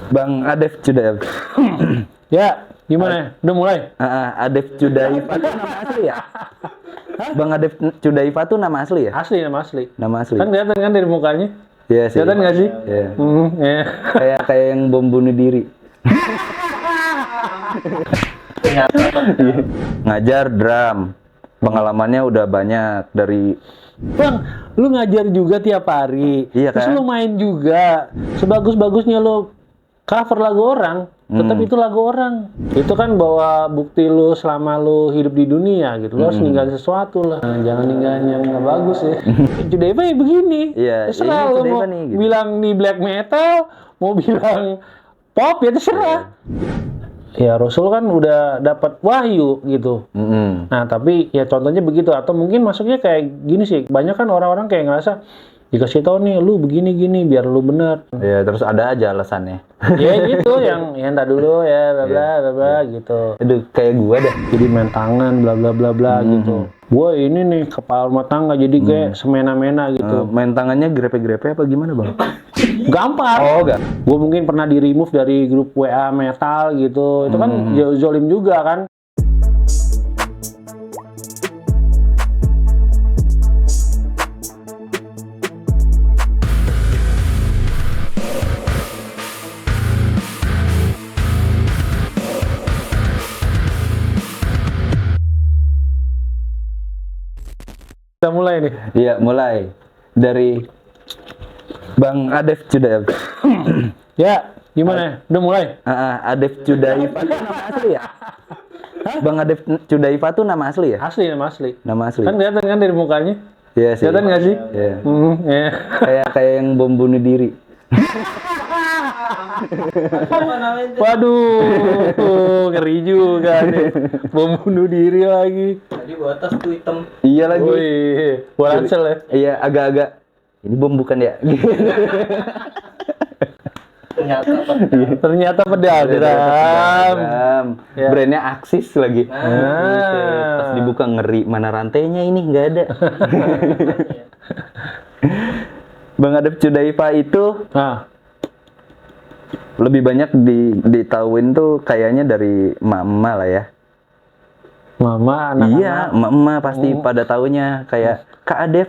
Bang Adef Cudaif. Ya, gimana? Udah mulai? Adef Cudaif itu nama asli ya? Bang Adef Cudaif itu nama asli ya? Asli, nama asli. Nama asli. Kan kelihatan kan dari mukanya? Iya sih. Kelihatan nggak sih? Iya. Ya. Kayak yang bom bunuh diri. Ngajar drum. Pengalamannya udah banyak dari. Bang, lu ngajar juga tiap hari. Iya Terus kan? lu main juga. Sebagus-bagusnya lu cover lagu orang, tetap itu lagu orang. Itu kan bawa bukti lu selama lu hidup di dunia gitu. Lu harus ninggalin sesuatu lah. Nah, jangan ninggalin yang nggak bagus ya. Cudaif ya begini. Iya, Terserah ini lu Cudaif mau nih, gitu. bilang nih black metal, mau bilang pop ya terserah. Ya Rasul kan udah dapat wahyu gitu. Nah tapi ya contohnya begitu, atau mungkin masuknya kayak gini sih, banyak kan orang-orang kayak ngerasa dikasih tahu nih lu begini-gini biar lu bener. Ya terus ada aja alasannya. Ya gitu yang entar dulu ya bla bla bla bla gitu. Aduh kayak gua dah. Jadi main tangan bla bla bla bla gitu. Gua ini nih kepala rumah tangga jadi kayak semena-mena gitu. Main tangannya grepe-grepe apa gimana bang? Gampang. Oh enggak. Gue mungkin pernah di remove dari grup WA metal gitu. Itu kan zolim juga kan. Kita mulai nih. Iya mulai dari Bang Adef Cudaif. Ya, gimana? Udah mulai? Adef Cudaif itu nama asli ya? Bang Adef Cudaif itu nama asli ya? Asli, nama asli. Nama asli. Kan kelihatan kan dari mukanya? Iya sih. Kelihatan nggak sih? Iya. Ya. Kayak yang bom bunuh diri. Waduh, ngeri juga nih. Bom bunuh diri lagi. Tadi batas tuh hitam. Iya lagi. Wih, Waransel ya? Iya agak-agak. Ini bom bukan ya? Ternyata Ternyata pedal. Ya. Brandnya Axis lagi. Nah. Pas dibuka ngeri, mana rantainya ini nggak ada. Bang Adef Cudaifa itu Nah, lebih banyak ditahuin tuh kayaknya dari mama lah ya. mama, anak-anak. Iya, mama pasti pada tahunya kayak Kak Adef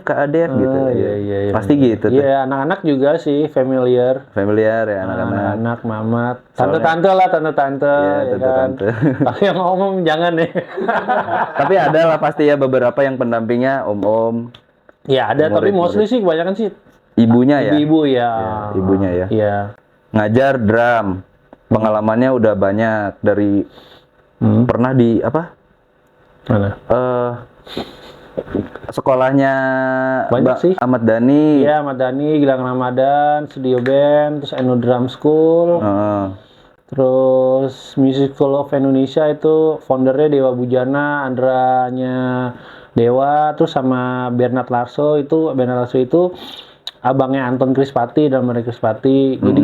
gitu. Iya. Pasti gitu tuh. Iya, anak-anak juga sih familiar. Familiar ya anak-anak. Anak-anak, mamat, tante-tante lah, tante-tante. Iya, ya tante-tante. Kan? Kalau yang ngomong jangan nih. Tapi ada lah pasti ya beberapa yang pendampingnya om-om. Ya ada, tapi mostly sih kebanyakan sih Ibunya ya. ibu-ibu ya. Ya, ibunya ya. Iya. Ngajar drum. Pengalamannya udah banyak dari pernah di apa? Mana? Sekolahnya Banyak sih. Ahmad Dhani. Iya, Ahmad Dhani, Gilang Ramadan, Studio Band, terus Eno Drum School, terus Music School of Indonesia itu foundernya Dewa Bujana, Andranya Dewa, terus sama Bernard Larso itu abangnya Anton Krispati dan Maria Krispati. Jadi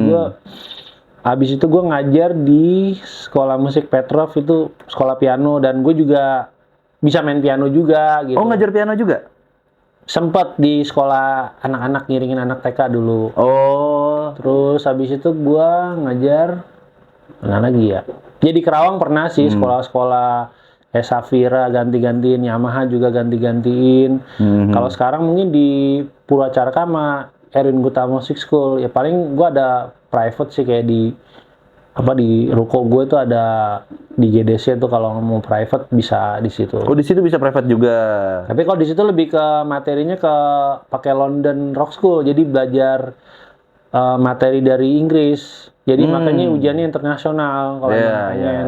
habis itu gue ngajar di sekolah musik Petrov, itu sekolah piano, dan gue juga bisa main piano juga gitu. Oh, ngajar piano juga? Sempet di sekolah anak-anak, ngiringin anak TK dulu. Oh. Terus habis itu gue ngajar mana lagi ya? Jadi Kerawang pernah sih, sekolah-sekolah Safira ganti-gantiin, Yamaha juga ganti-gantiin. Kalau sekarang mungkin di Purwacaraka sama Erwin Guta Music School. Ya paling gue ada private sih, kayak di ruko gue tuh ada di GDC tuh, kalau mau private bisa di situ. Oh, di situ bisa private juga. Tapi kalau di situ lebih ke materinya ke pakai London Rock School. Jadi belajar materi dari Inggris. Jadi makanya ujiannya internasional kalau yang pengen.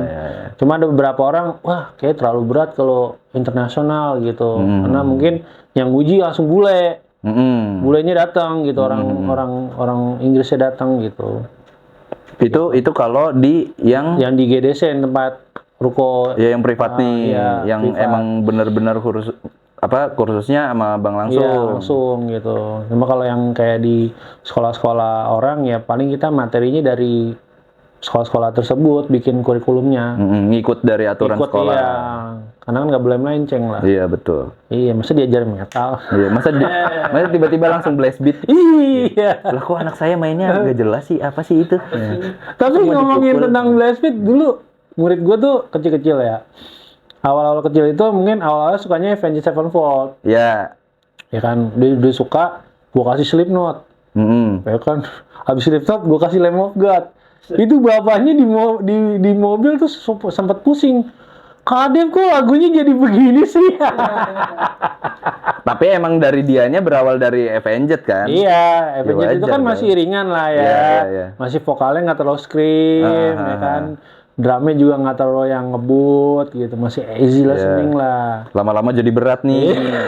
Cuma ada beberapa orang, wah kayak terlalu berat kalau internasional gitu. Karena mungkin yang uji langsung bule. Bulenya datang gitu, orang Inggrisnya datang gitu. Itu kalau di yang di GDC, tempat ruko ya yang privat nih, yang privat. emang benar-benar kursusnya sama Bang langsung. Iya, langsung gitu. Cuma kalau yang kayak di sekolah-sekolah orang ya paling kita materinya dari sekolah-sekolah tersebut bikin kurikulumnya. Ngikut dari aturan Ikut, sekolah. iya. Karena kan nggak boleh melenceng lah. Iya betul. Iya, masa diajar metal. Iya, masa tiba-tiba langsung blast beat. Iya. Lah kok anak saya mainnya agak jelas sih, apa sih itu? Ya. Tapi Semua ngomongin dipukul. tentang blast beat dulu, murid gue tuh kecil-kecil ya. Awal-awal kecil itu mungkin awal-awal sukanya Avenged Sevenfold. Ya. Ya kan, dia suka, gue kasih Slipknot. Ya kan, habis Slipknot gue kasih Lamb of God. Itu bapaknya di mobil tuh sempat pusing. Kadep kok lagunya jadi begini sih? Tapi emang dari dianya berawal dari Avenged kan? Iya, Avenged itu wajar kan dong. masih ringan lah ya. Iya. Masih vokalnya nggak terlalu scream, ya kan. Drumnya juga nggak terlalu yang ngebut gitu, masih easy listening lah. Lama-lama jadi berat nih. Iya.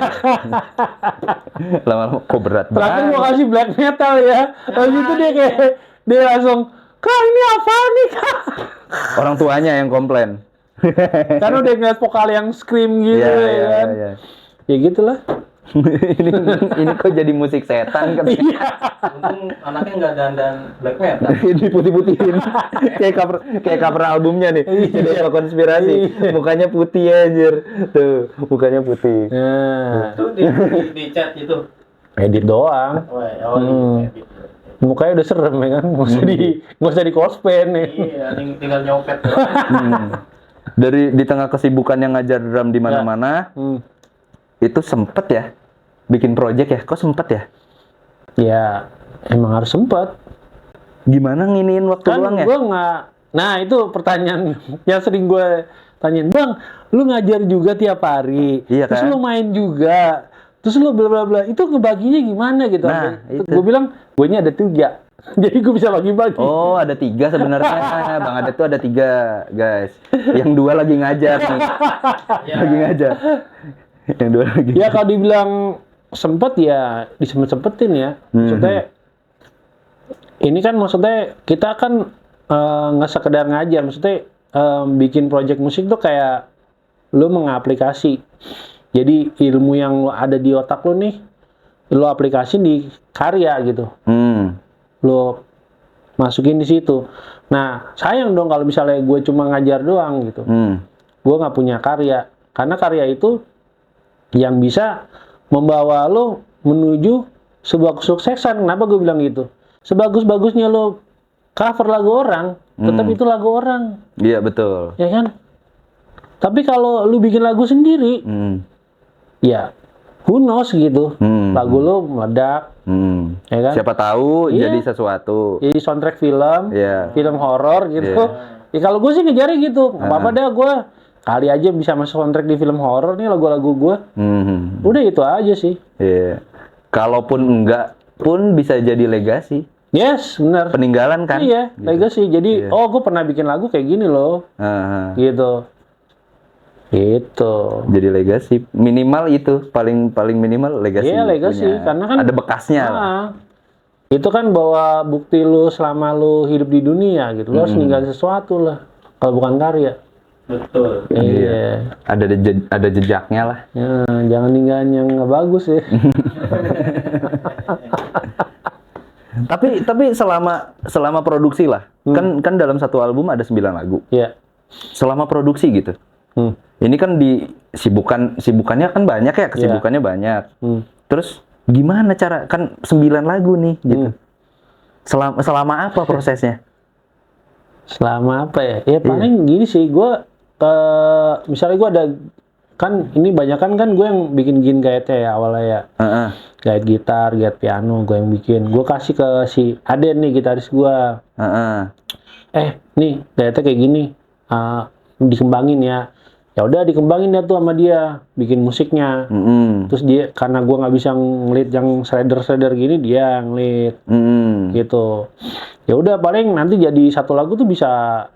Lama-lama kok berat Terakhir banget. mau kasih black metal ya, habis itu dia langsung, Kak ini apa nih Kak? Orang tuanya yang komplain. Kan udah ngeliat vokal yang scream gitu ya kan. Iya. Ya gitulah. ini kok jadi musik setan kan? Untung anaknya nggak dandan black metal. Ini putih-putihin. kayak cover albumnya nih. Jadi apa konspirasi. Mukanya putih anjir. Tuh, mukanya putih. Nah, Itu di chat itu. edit doang. Edit. Mukanya udah serem ya kan, nggak usah di cosplay nih. Iya, tinggal nyopet. Dari di tengah kesibukan yang ngajar drum di mana-mana, itu sempet ya bikin project ya? Kok sempet ya? Ya, emang harus sempat. Gimana nginiin waktu Kan luang ya? gue nggak. Nah itu pertanyaan yang sering gue tanyain, Bang, lu ngajar juga tiap hari, Iya terus kan? lu main juga, terus lu bla bla bla, itu ngebaginya gimana gitu? Nah, itu. Gue bilang, gue ini ada 3. Jadi gue bisa bagi-bagi. Oh, ada 3 sebenarnya. Bang Adet tuh ada 3, guys. Yang 2 lagi ngajar nih. Lagi ngajar. Yang 2 lagi. Ya kalau dibilang sempet ya disempet-sempetin ya. Maksudnya ini kan maksudnya kita kan nggak sekedar ngajar, maksudnya bikin project musik tuh kayak lu mengaplikasi. Jadi ilmu yang ada di otak lu nih, lu aplikasi di karya gitu. Lu masukin di situ. Nah, sayang dong kalau misalnya gue cuma ngajar doang gitu. Gue nggak punya karya. Karena karya itu yang bisa membawa lo menuju sebuah kesuksesan. Kenapa gue bilang gitu? Sebagus-bagusnya lo cover lagu orang, tetap itu lagu orang. Iya, betul. Ya kan? Tapi kalau lu bikin lagu sendiri, ya who knows gitu. Lagu lo meledak. Ya kan? Siapa tahu Iya. jadi sesuatu. Jadi soundtrack film, Iya. film horor gitu. Ya kalau gue sih ngejarnya gitu, nggak apa-apa dah gue kali aja bisa masuk soundtrack di film horor nih lagu-lagu gue. Udah itu aja sih. Iya. Kalaupun enggak pun bisa jadi legasi. Yes, benar. Peninggalan kan? Iya, legacy. Jadi, oh gue pernah bikin lagu kayak gini loh, gitu. Gitu. Jadi legasi. Minimal itu paling minimal legasi. Iya, legacy. Punya- Karena kan ada bekasnya. Itu kan bawa bukti lu selama lu hidup di dunia gitu. Lu harus ninggalin sesuatu lah. Kalau bukan karya. Betul. Iya. Ada jejaknya lah. Ya, jangan ninggalin yang nggak bagus ya. Tapi selama produksi lah. Kan dalam satu album ada 9 lagu. Iya. Selama produksi gitu. Ini kan sibukannya kan banyak ya, kesibukannya banyak. Terus gimana cara, kan 9 lagu nih gitu. Selama apa prosesnya? Selama apa ya? Ya paling gini sih, gue misalnya gue ada, kan ini banyakan kan gue yang bikin gaetnya ya awalnya ya. Gaet gitar, gaet piano, gue yang bikin. Gue kasih ke si Aden nih, gitaris gue. Nih gaetnya kayak gini, dikembangin ya. Ya udah dikembangin ya tuh sama dia, bikin musiknya. Terus dia, karena gue nggak bisa ngelit yang shredder gini, dia ngelit. Gitu. Ya udah paling nanti jadi satu lagu tuh bisa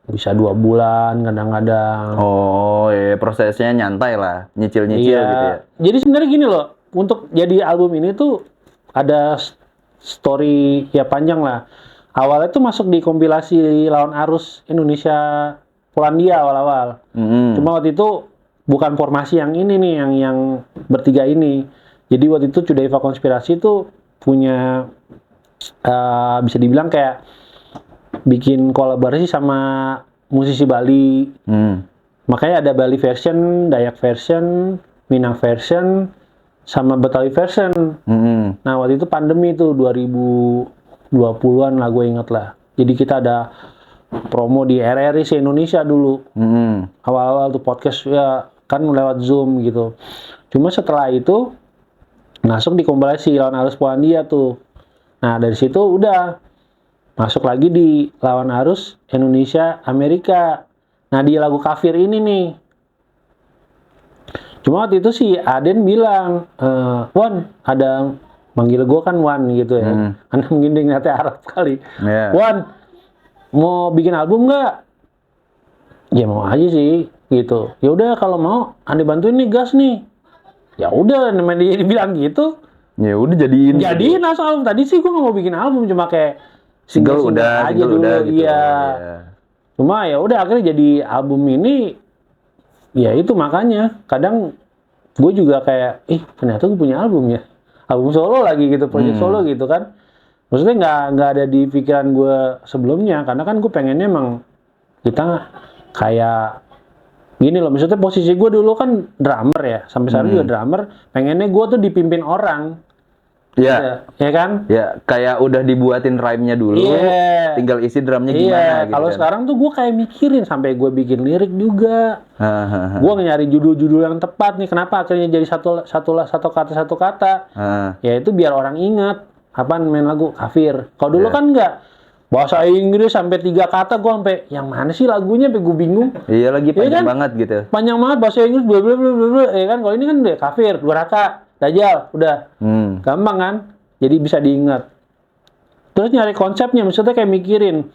2 bulan kadang-kadang. Oh, prosesnya nyantai lah, nyicil-nyicil Iya. gitu ya. Jadi sebenarnya gini loh, untuk jadi album ini tuh ada story ya panjang lah. Awalnya tuh masuk di kompilasi Lawan Arus Indonesia Polandia awal-awal. Cuma waktu itu bukan formasi yang ini nih, yang bertiga ini. Jadi waktu itu Cudaiva Konspirasi tuh punya bisa dibilang kayak bikin kolaborasi sama musisi Bali. Makanya ada Bali version, Dayak version, Minang version, sama Betawi version. Nah, waktu itu pandemi itu 2020-an lah, gue inget lah. Jadi kita ada promo di RRI se-Indonesia dulu. Awal-awal tuh podcast ya kan lewat Zoom gitu. Cuma setelah itu masuk di kompilasi Lawan Arus Polandia tuh. Nah, dari situ udah masuk lagi di Lawan Arus Indonesia Amerika. Nah, di lagu Kafir ini nih. Cuma waktu itu si Aden bilang, Wan, ada manggil gue kan Wan gitu ya. Karena mungkin dia ngeliatnya Arab kali. Wan, mau bikin album nggak? Ya mau aja sih gitu. Ya udah kalau mau, Anda bantuin nih gas nih. Ya udah, namanya dia bilang gitu. Ya udah jadiin langsung album. Tadi sih gue nggak mau bikin album, cuma kayak single udah dulu gitu. Iya. Cuma ya udah akhirnya jadi album ini. Ya itu makanya kadang gue juga kayak, ternyata gue punya album ya. Album solo lagi gitu, project solo gitu kan. Maksudnya nggak ada di pikiran gue sebelumnya, karena kan gue pengennya emang kita kayak gini loh. Maksudnya posisi gue dulu kan drummer ya, sampai sekarang juga drummer. Pengennya gue tuh dipimpin orang. Ya kan? Ya kayak udah dibuatin rhyme-nya dulu, tinggal isi drumnya gimana gitu. Kalau kan. sekarang tuh gue kayak mikirin sampai gue bikin lirik juga. Gue nyari judul-judul yang tepat nih. Kenapa akhirnya jadi satu kata. Ya itu biar orang ingat. Apaan main lagu Kafir. Kalau dulu kan enggak. Bahasa Inggris sampai 3 kata, gue sampai yang mana sih lagunya, sampai gue bingung. Iya lagi panjang banget gitu. Panjang banget bahasa Inggris, bla bla bla bla, ya kan. Kalau ini kan deh Kafir, 2 raka, Dajjal, udah. Gampang kan? Jadi bisa diingat. Terus nyari konsepnya, maksudnya kayak mikirin.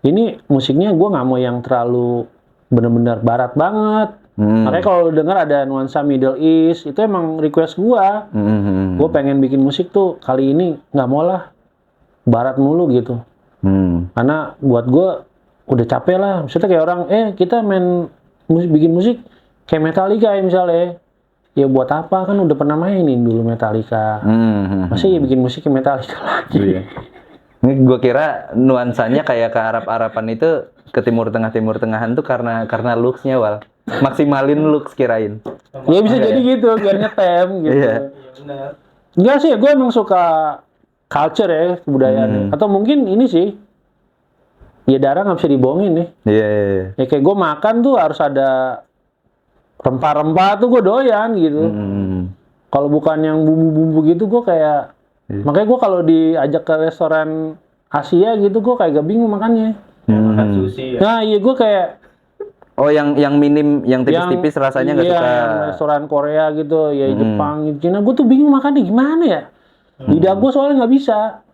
Ini musiknya gue nggak mau yang terlalu bener-bener barat banget. Makanya kalau dengar ada nuansa Middle East, itu emang request gue. Gue pengen bikin musik tuh kali ini nggak mau lah barat mulu gitu. Karena buat gue udah capek lah. Maksudnya kayak orang, kita main musik, bikin musik kayak Metallica ya misalnya. Ya buat apa, kan udah pernah mainin dulu Metallica. Masa ya bikin musik kayak Metallica lagi. Ini gue kira nuansanya kayak ke Arab-Araban itu, ke Timur Tengah-Timur-Tengahan tuh karena looks-nya, Wal. Maksimalin looks kirain. Ya bisa jadi gitu, biar ngetem gitu. Iya. Enggak sih, gue emang suka culture ya, kebudayaan. Atau mungkin ini sih, ya darah nggak bisa dibohongin nih. Iya. Ya kayak gue makan tuh harus ada rempah-rempah tuh gue doyan gitu. Kalau bukan yang bumbu-bumbu gitu gue kayak, makanya gue kalau diajak ke restoran Asia gitu gue kayak gak bingung makannya. Makan sushi ya. Nah iya gue kayak, yang minim, yang tipis-tipis rasanya nggak suka. Yang restoran Korea gitu, ya Jepang, Cina, gue tuh bingung makannya gimana ya. Lidah gue soalnya nggak bisa.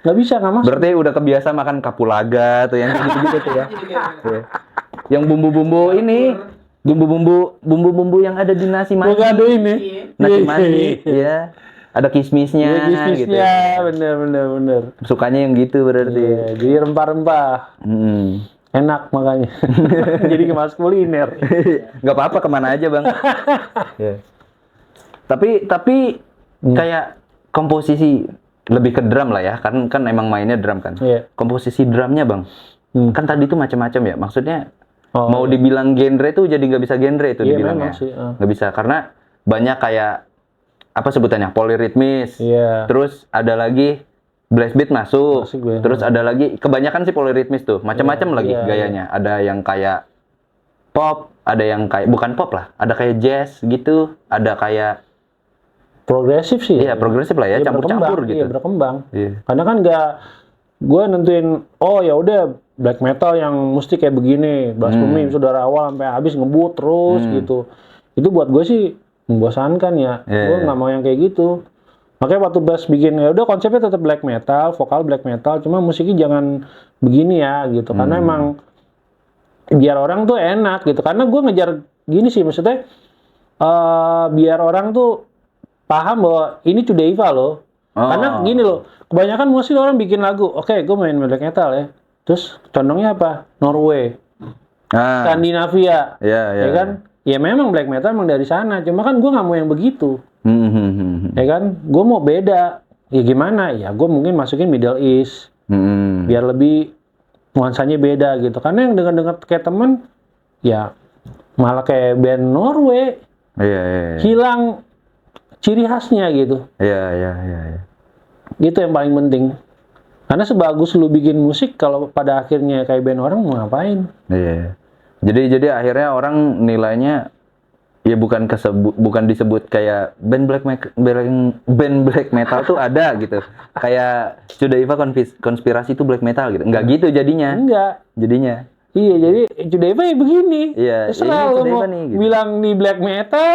Nggak bisa, nggak masuk. Berarti udah kebiasa makan kapulaga tuh yang gitu-gitu tuh ya. Yang bumbu-bumbu ini, bumbu-bumbu yang ada di nasi mandi. Gado ini. Nasi mandi, ya. Ada kismisnya, gitu. Bener. Sukanya yang gitu berarti. Jadi rempah-rempah. Enak makanya. Jadi kemas kuliner. Nggak apa-apa, kemana aja bang. Tapi kayak komposisi lebih ke drum lah ya, kan emang mainnya drum kan. Komposisi drumnya bang, kan tadi itu macam-macam ya. Maksudnya mau dibilang genre tuh jadi nggak bisa genre itu dibilangnya. Nggak bisa karena banyak kayak apa sebutannya polyrhythmis. Terus ada lagi blast beat masuk. Terus ada lagi kebanyakan sih polyrhythmis tuh, macam-macam lagi gayanya. Ada yang kayak pop, ada yang kayak bukan pop lah, ada kayak jazz gitu, ada kayak progresif sih. Iya, progresif lah ya, campur-campur gitu. Iya, berkembang. Karena kan nggak gue nentuin, ya udah black metal yang mesti kayak begini, blasphemy saudara awal sampai habis ngebut terus gitu. Itu buat gue sih membosankan ya. Gue nggak mau yang kayak gitu. Makanya waktu Bass bikin, ya udah konsepnya tetap black metal, vokal black metal, cuma musiknya jangan begini ya gitu. Karena emang biar orang tuh enak gitu. Karena gue ngejar gini sih, maksudnya biar orang tuh paham bahwa ini Cudeiva loh. Karena gini loh, kebanyakan musik orang bikin lagu, oke, gue main black metal ya. Terus condongnya apa? Norway, Skandinavia, ya kan? Ya memang black metal emang dari sana, cuma kan gue nggak mau yang begitu. Ya kan, gue mau beda. Ya gimana? Ya gue mungkin masukin Middle East, biar lebih nuansanya beda gitu. Karena yang dengar kayak temen, ya malah kayak band Norway, Iya. hilang ciri khasnya gitu. Iya. Itu yang paling penting. Karena sebagus lu bikin musik, kalau pada akhirnya kayak band orang mau ngapain? Iya. Jadi akhirnya orang nilainya ya bukan disebut kayak band black metal tuh ada gitu. Kayak Cudaiva konspirasi itu black metal gitu. Enggak gitu jadinya. Enggak. Jadinya. Iya, jadi Cudaiva ya begini. Iya, Terserah ini lu Cudaiva mau nih, gitu. bilang nih black metal,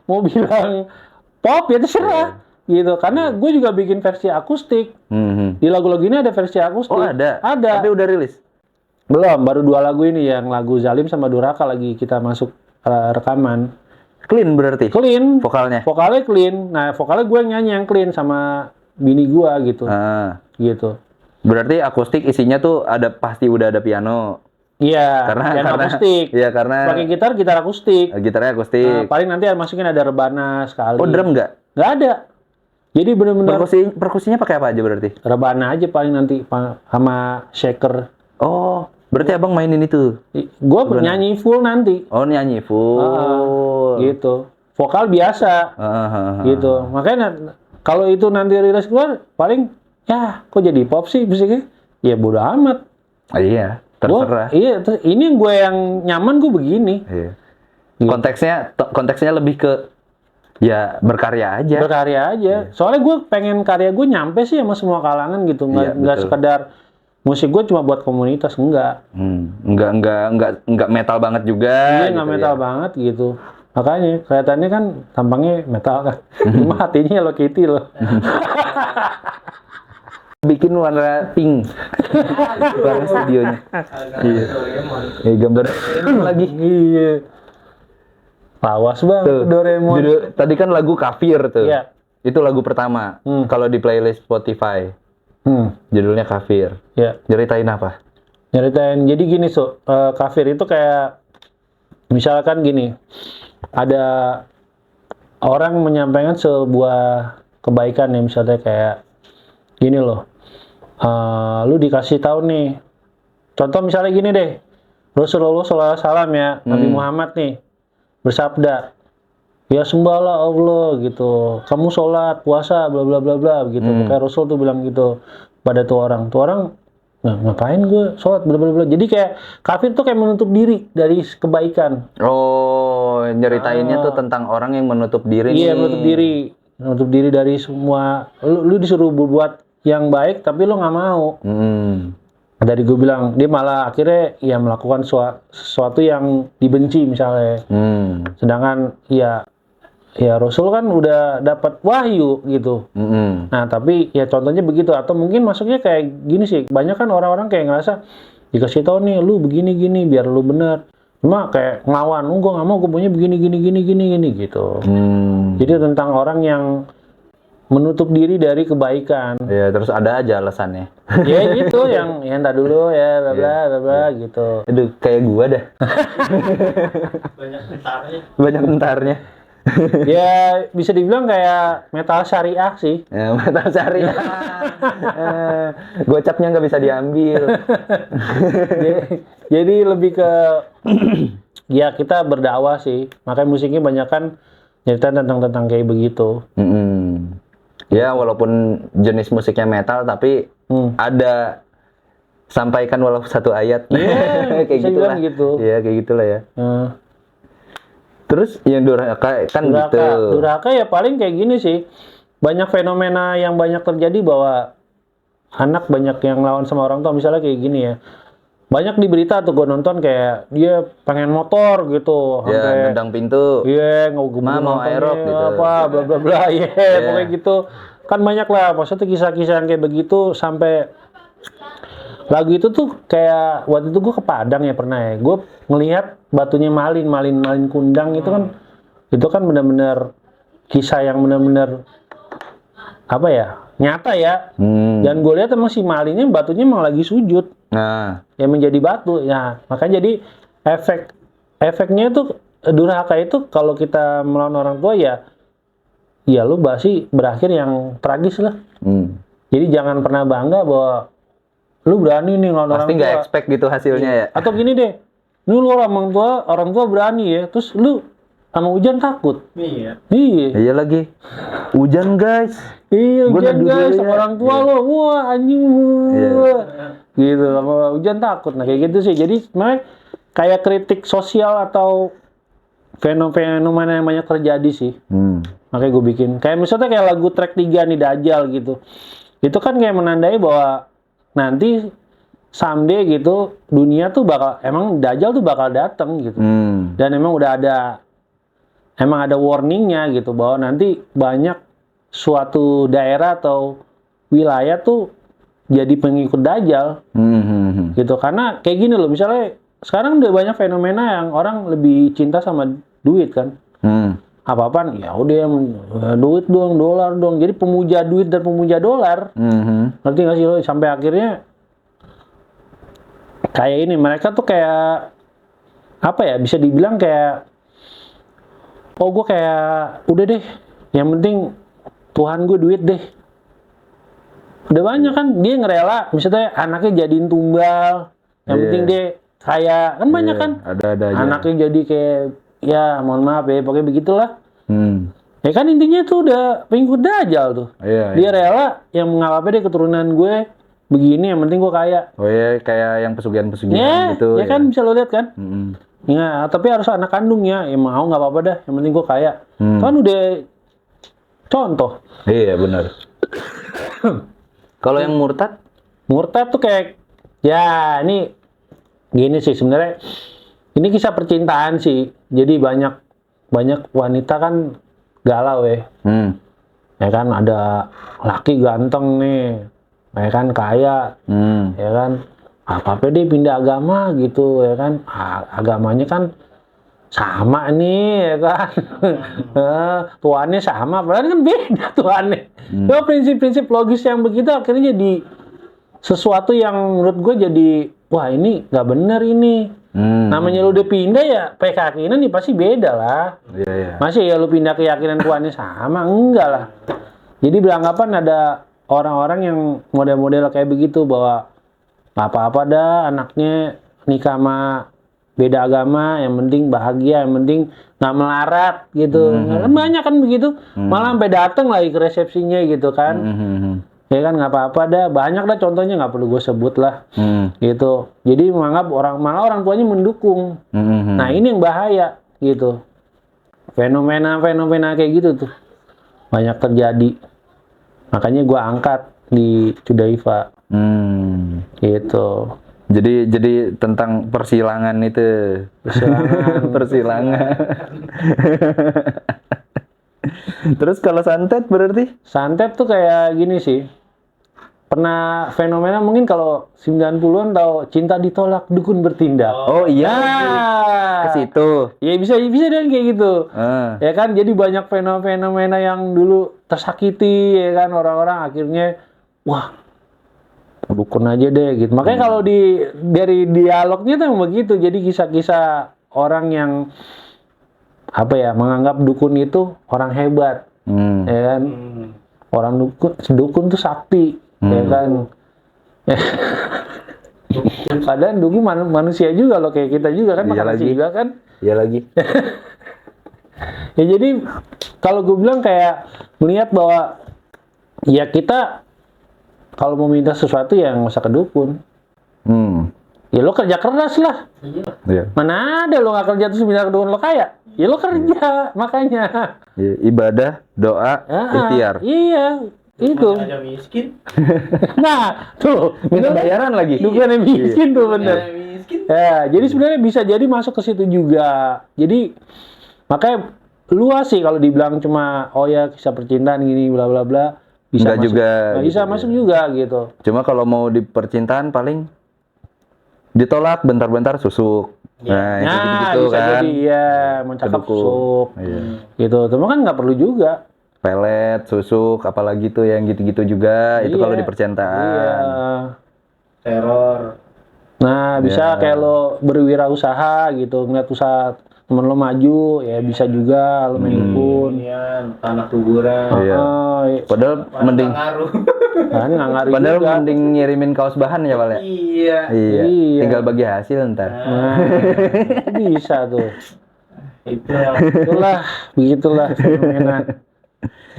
mau bilang pop, ya terserah. Gitu. Karena gue juga bikin versi akustik. Di lagu-lagu ini ada versi akustik. Oh ada? Ada. Tapi udah rilis? Belum, baru 2 lagu ini, yang lagu Zalim sama Duraka lagi kita masuk rekaman. Clean berarti? Clean. Vokalnya? Vokalnya clean. Nah, vokalnya gue yang nyanyi yang clean sama bini gue gitu. Gitu. Berarti akustik isinya tuh pasti udah ada piano. Iya, piano akustik. Iya, karena pakai gitar akustik. Gitarnya akustik. Paling nanti masukin ada rebana sekali. Oh, drum nggak? Nggak ada. Jadi benar-benar perkusinya pakai apa aja berarti? rebana aja paling nanti sama shaker. Oh, berarti abang mainin itu? Gue nyanyi full nanti. Oh, nyanyi full. Gitu. Vokal biasa. Gitu. Makanya kalau itu nanti rilis keluar, paling ya kok jadi pop sih musiknya? Ya bodo amat. Iya, terserah. Ini gue yang nyaman gue begini. Iya. Konteksnya lebih ke ya berkarya aja. Berkarya aja. Soalnya gue pengen karya gue nyampe sih sama semua kalangan gitu. Nggak sekedar musik gue cuma buat komunitas, enggak. Enggak metal banget juga. Iya, nggak metal banget gitu. Makanya kelihatannya kan tampangnya metal kan. Cuma hatinya Hello Kitty loh. Bikin warna pink. Warna studionya. Iya. Gambar lagi. Iya. Lawas banget Doraemon. Tadi kan lagu Kafir tuh. Iya. Itu lagu pertama. Kalau di playlist Spotify. Judulnya Kafir. Iya. Ceritain apa? Nyeritain. Jadi gini, Kafir itu kayak misalkan gini. Ada orang menyampaikan sebuah kebaikan ya, misalnya kayak gini loh. Lu dikasih tahu nih. Contoh misalnya gini deh. Rasulullah SAW ya, Nabi Muhammad nih bersabda, ya sembahlah Allah gitu, kamu sholat, puasa, bla bla bla bla gitu. Kayak Rasul tuh bilang gitu pada tuh orang, nah, ngapain gue sholat, bla bla bla. Jadi kayak kafir tuh kayak menutup diri dari kebaikan. Oh, nyeritainnya tuh tentang orang yang menutup diri. Iya, menutup diri dari semua. Lu disuruh berbuat yang baik, tapi lu nggak mau. Dari gue bilang, dia malah akhirnya ya melakukan sesuatu yang dibenci misalnya. Sedangkan ya Rasul kan udah dapat wahyu gitu. Nah tapi ya contohnya begitu, atau mungkin masuknya kayak gini sih. Banyak kan orang-orang kayak ngerasa dikasih tahu nih, lu begini biar lu bener. Cuma kayak ngelawan, gue nggak mau, gue punya begini gitu. Jadi tentang orang yang menutup diri dari kebaikan. Ya, terus ada aja alasannya. Ya gitu, yang entar dulu ya, bla bla gitu. Aduh, kayak gua dah. Banyak tentarnya. Ya, bisa dibilang kayak metal syariah sih. Ya, metal syariah. Gocapnya nggak bisa diambil. Jadi lebih ke ya kita berdakwah sih. Makanya musiknya banyak kan cerita tentang kayak begitu. Ya, walaupun jenis musiknya metal, tapi ada sampaikan walau satu ayat. Kayak gitulah. Gitu. Iya, kayak gitulah ya. Terus yang Duraka kan gitu. Duraka ya paling kayak gini sih. Banyak fenomena yang banyak terjadi bahwa anak banyak yang lawan sama orang tua. Misalnya kayak gini ya. Banyak di berita tuh gue nonton kayak dia pengen motor gitu, ya nendang pintu, mau aerok gitu, apa bla bla bla, pokoknya gitu. Kan banyak lah, maksudnya kisah-kisah yang kayak begitu. Sampai lagu itu tuh kayak waktu itu gue ke Padang ya pernah ya, gue ngelihat batunya malin kundang itu kan benar-benar kisah yang benar-benar apa ya, nyata ya. Dan gue lihat emang si malinnya batunya emang lagi sujud. Yang menjadi batu ya, makanya jadi efeknya itu durhaka itu kalau kita melawan orang tua ya lu pasti berakhir yang tragis lah. Jadi jangan pernah bangga bahwa lu berani nih ngelawan orang Pasti tua. nggak expect gitu hasilnya ya. Atau gini deh, lu orang tua berani ya, terus lu sama hujan takut. Iya. Iya. Iya lagi. Hujan guys. Iya, Gua hujan neduh guys, dulu sama ya. orang tua Iya. lo, wah anjing Iya. gitu, sama hujan takut. Nah kayak gitu sih, jadi sebenarnya kayak kritik sosial atau fenomena yang banyak terjadi sih. Makanya gue bikin, kayak misalnya kayak lagu track 3 nih, Dajjal gitu. Itu kan kayak menandai bahwa nanti someday gitu, dunia tuh bakal, emang Dajjal tuh bakal datang gitu. Dan emang udah ada warningnya gitu, bahwa nanti banyak suatu daerah atau wilayah tuh jadi pengikut Dajjal gitu. Karena kayak gini loh, misalnya sekarang udah banyak fenomena yang orang lebih cinta sama duit kan. Apa-apaan ya udah duit dong, dolar dong. Jadi pemuja duit dan pemuja dolar. Ngerti nggak sih lo? Sampai akhirnya kayak ini, mereka tuh kayak apa ya, bisa dibilang kayak, oh gue kayak udah deh, yang penting Tuhan gue duit deh. Udah banyak kan dia ngerela, misalnya anaknya jadiin tumbal, yang penting dia kaya, kan banyak kan. Ada aja. Anaknya jadi kayak, ya mohon maaf ya, pokoknya begitulah. Ya kan intinya tuh udah pengikut Dajjal tuh. Dia rela yang mengapa deh keturunan gue begini, yang penting gue kaya. Oh iya, kayak yang pesugihan-pesugihan Ya, gitu. ya kan bisa lo lihat kan. Ya, tapi harus anak kandung ya. Ya mau nggak apa-apa dah, yang penting gue kaya. Kan udah contoh. Iya benar. Kalau yang murtad? Murtad tuh kayak, ya ini gini sih sebenarnya. Ini kisah percintaan sih. Jadi banyak wanita kan galau ya. Ya kan ada laki ganteng nih, ya kan kaya, ya kan apa-apa dia pindah agama gitu, ya kan agamanya kan sama nih, ya kan tuannya sama, padahal kan beda tuannya. Ya prinsip-prinsip logis yang begitu akhirnya jadi sesuatu yang menurut gue jadi, wah ini nggak bener ini. Namanya lu udah pindah ya, keyakinan nih pasti beda lah. Masih ya lu pindah keyakinan tuannya sama? Enggak lah. Jadi beranggapan ada orang-orang yang model-model kayak begitu, bahwa apa-apa dah anaknya nikah sama beda agama, yang penting bahagia, yang penting nggak melarat gitu. Kan banyak kan begitu. Malah sampai dateng lagi ke resepsinya gitu kan. Ya kan nggak apa-apa dah, banyak dah contohnya, nggak perlu gue sebut lah. Gitu. Jadi menganggap malah orang tuanya mendukung. Nah ini yang bahaya gitu. Fenomena kayak gitu tuh banyak terjadi. Makanya gue angkat di Cudaiva. Gitu. Jadi tentang persilangan itu. Persilangan. Terus kalau santet berarti? Santet tuh kayak gini sih. Pernah fenomena mungkin kalau 90-an tahu Cinta Ditolak Dukun Bertindak. Oh iya. Ke situ. Ya bisa dan kayak gitu. Ya kan, jadi banyak fenomena yang dulu tersakiti, ya kan, orang-orang akhirnya wah dukun aja deh gitu. Makanya kalau dari dialognya tuh begitu. Jadi kisah-kisah orang yang apa ya, menganggap dukun itu orang hebat. Ya kan. Orang dukun tuh sakti. Ya kan. Padahal dukun manusia juga loh, kayak kita juga kan, makan nasi juga kan. Iya lagi. Ya jadi kalau gue bilang kayak melihat bahwa ya kita kalau mau minta sesuatu ya nggak usah ke dukun. Ya lo kerja keras lah. Iya. Mana ada lo nggak kerja terus minta ke dukun, lo kaya? Ya lo kerja, makanya. Ibadah, doa, ikhtiar. Iya, itu. Aja miskin. Nah, tuh Minta bayaran lagi. dukun yang miskin tuh bener. Miskin. Ya, jadi sebenarnya bisa jadi masuk ke situ juga. Jadi makanya luas sih kalau dibilang cuma oh ya kisah percintaan gini bla bla bla, bisa Enggak masuk. juga. Nggak bisa gitu masuk ya. juga gitu. Cuma kalau mau di percintaan paling ditolak bentar-bentar susuk. Nah, itu gitu bisa kan. jadi ya mencakap Kedukun. susuk. Iya. Gitu. Cuma kan nggak perlu juga. Pelet, susuk, apalagi tuh yang gitu-gitu juga. Itu Iya. kalau di percintaan. Iya. Teror. Nah, bisa kayak lo berwirausaha gitu, ngeliat usaha temen lo maju ya bisa juga lo main dukun. Iya, tanah kuburan. Iya. Padahal mending Ngaruh. Kan nggak ngaruh padahal juga. mending ngirimin kaos bahan ya, Pak ya? Iya. Iya. Iya. Tinggal bagi hasil ntar. Nah, itu bisa tuh. Itu yang Begitulah fenomena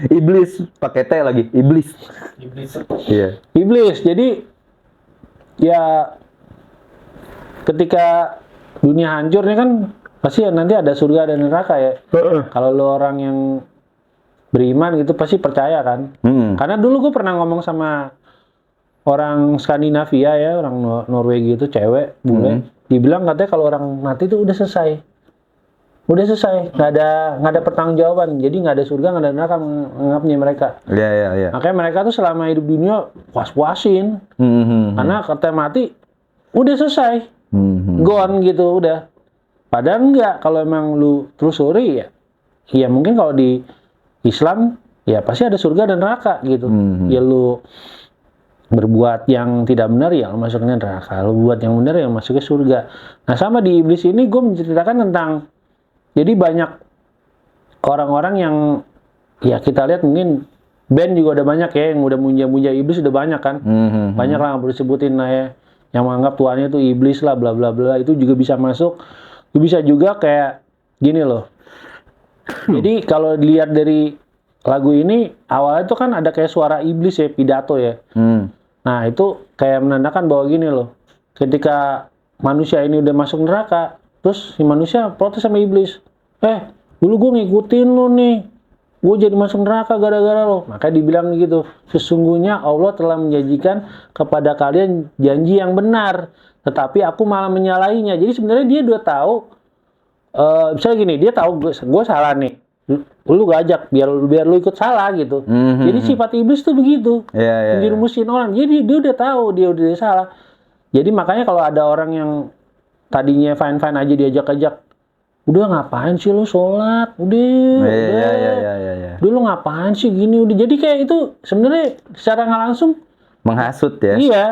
Iblis pakai T lagi, iblis. iblis. Iya. iblis. Jadi ya ketika dunia hancur nih kan pasti nanti ada surga dan neraka ya. Kalau lo orang yang beriman gitu pasti percaya kan. Karena dulu gue pernah ngomong sama orang Skandinavia ya, orang Norwegia itu cewek, bule. Dibilang katanya kalau orang mati itu udah selesai. Udah selesai, nggak ada pertanggungjawaban. Jadi nggak ada surga, nggak ada neraka menganggapnya mereka. Iya. Makanya mereka tuh selama hidup dunia puas-puasin. Karena katanya mati, udah selesai. Gone gitu, udah. Padahal enggak, kalau emang lu telusuri ya mungkin kalau di Islam, ya pasti ada surga dan neraka gitu. Ya lu berbuat yang tidak benar, ya lu masuknya neraka. Lu buat yang benar, ya masuknya surga. Nah sama di iblis ini, gue menceritakan tentang, jadi banyak orang-orang yang, ya kita lihat mungkin, band juga udah banyak ya, yang udah muja-muja iblis udah banyak kan. Banyak lah yang perlu disebutin lah ya. Yang menganggap Tuhannya itu iblis lah, bla bla bla, itu juga bisa masuk. Itu bisa juga kayak gini loh. Jadi kalau dilihat dari lagu ini, awalnya itu kan ada kayak suara iblis ya, pidato ya. Nah itu kayak menandakan bahwa gini loh, ketika manusia ini udah masuk neraka, terus si manusia protes sama iblis. Dulu gue ngikutin lo nih, gue jadi masuk neraka gara-gara lo. Makanya dibilang gitu, sesungguhnya Allah telah menjanjikan kepada kalian janji yang benar, tetapi aku malah menyalahinya. Jadi sebenarnya dia udah tahu, misalnya gini, dia tahu gue salah nih, lu gajak biar lu ikut salah gitu. Jadi sifat iblis tuh begitu, dirumusin orang. Jadi dia udah tahu dia udah salah. Jadi makanya kalau ada orang yang tadinya fine-fine aja diajak-ajak, udah ngapain sih lu sholat, udah lu ngapain sih gini, udah. Jadi kayak itu sebenarnya secara nggak langsung menghasut ya. Iya.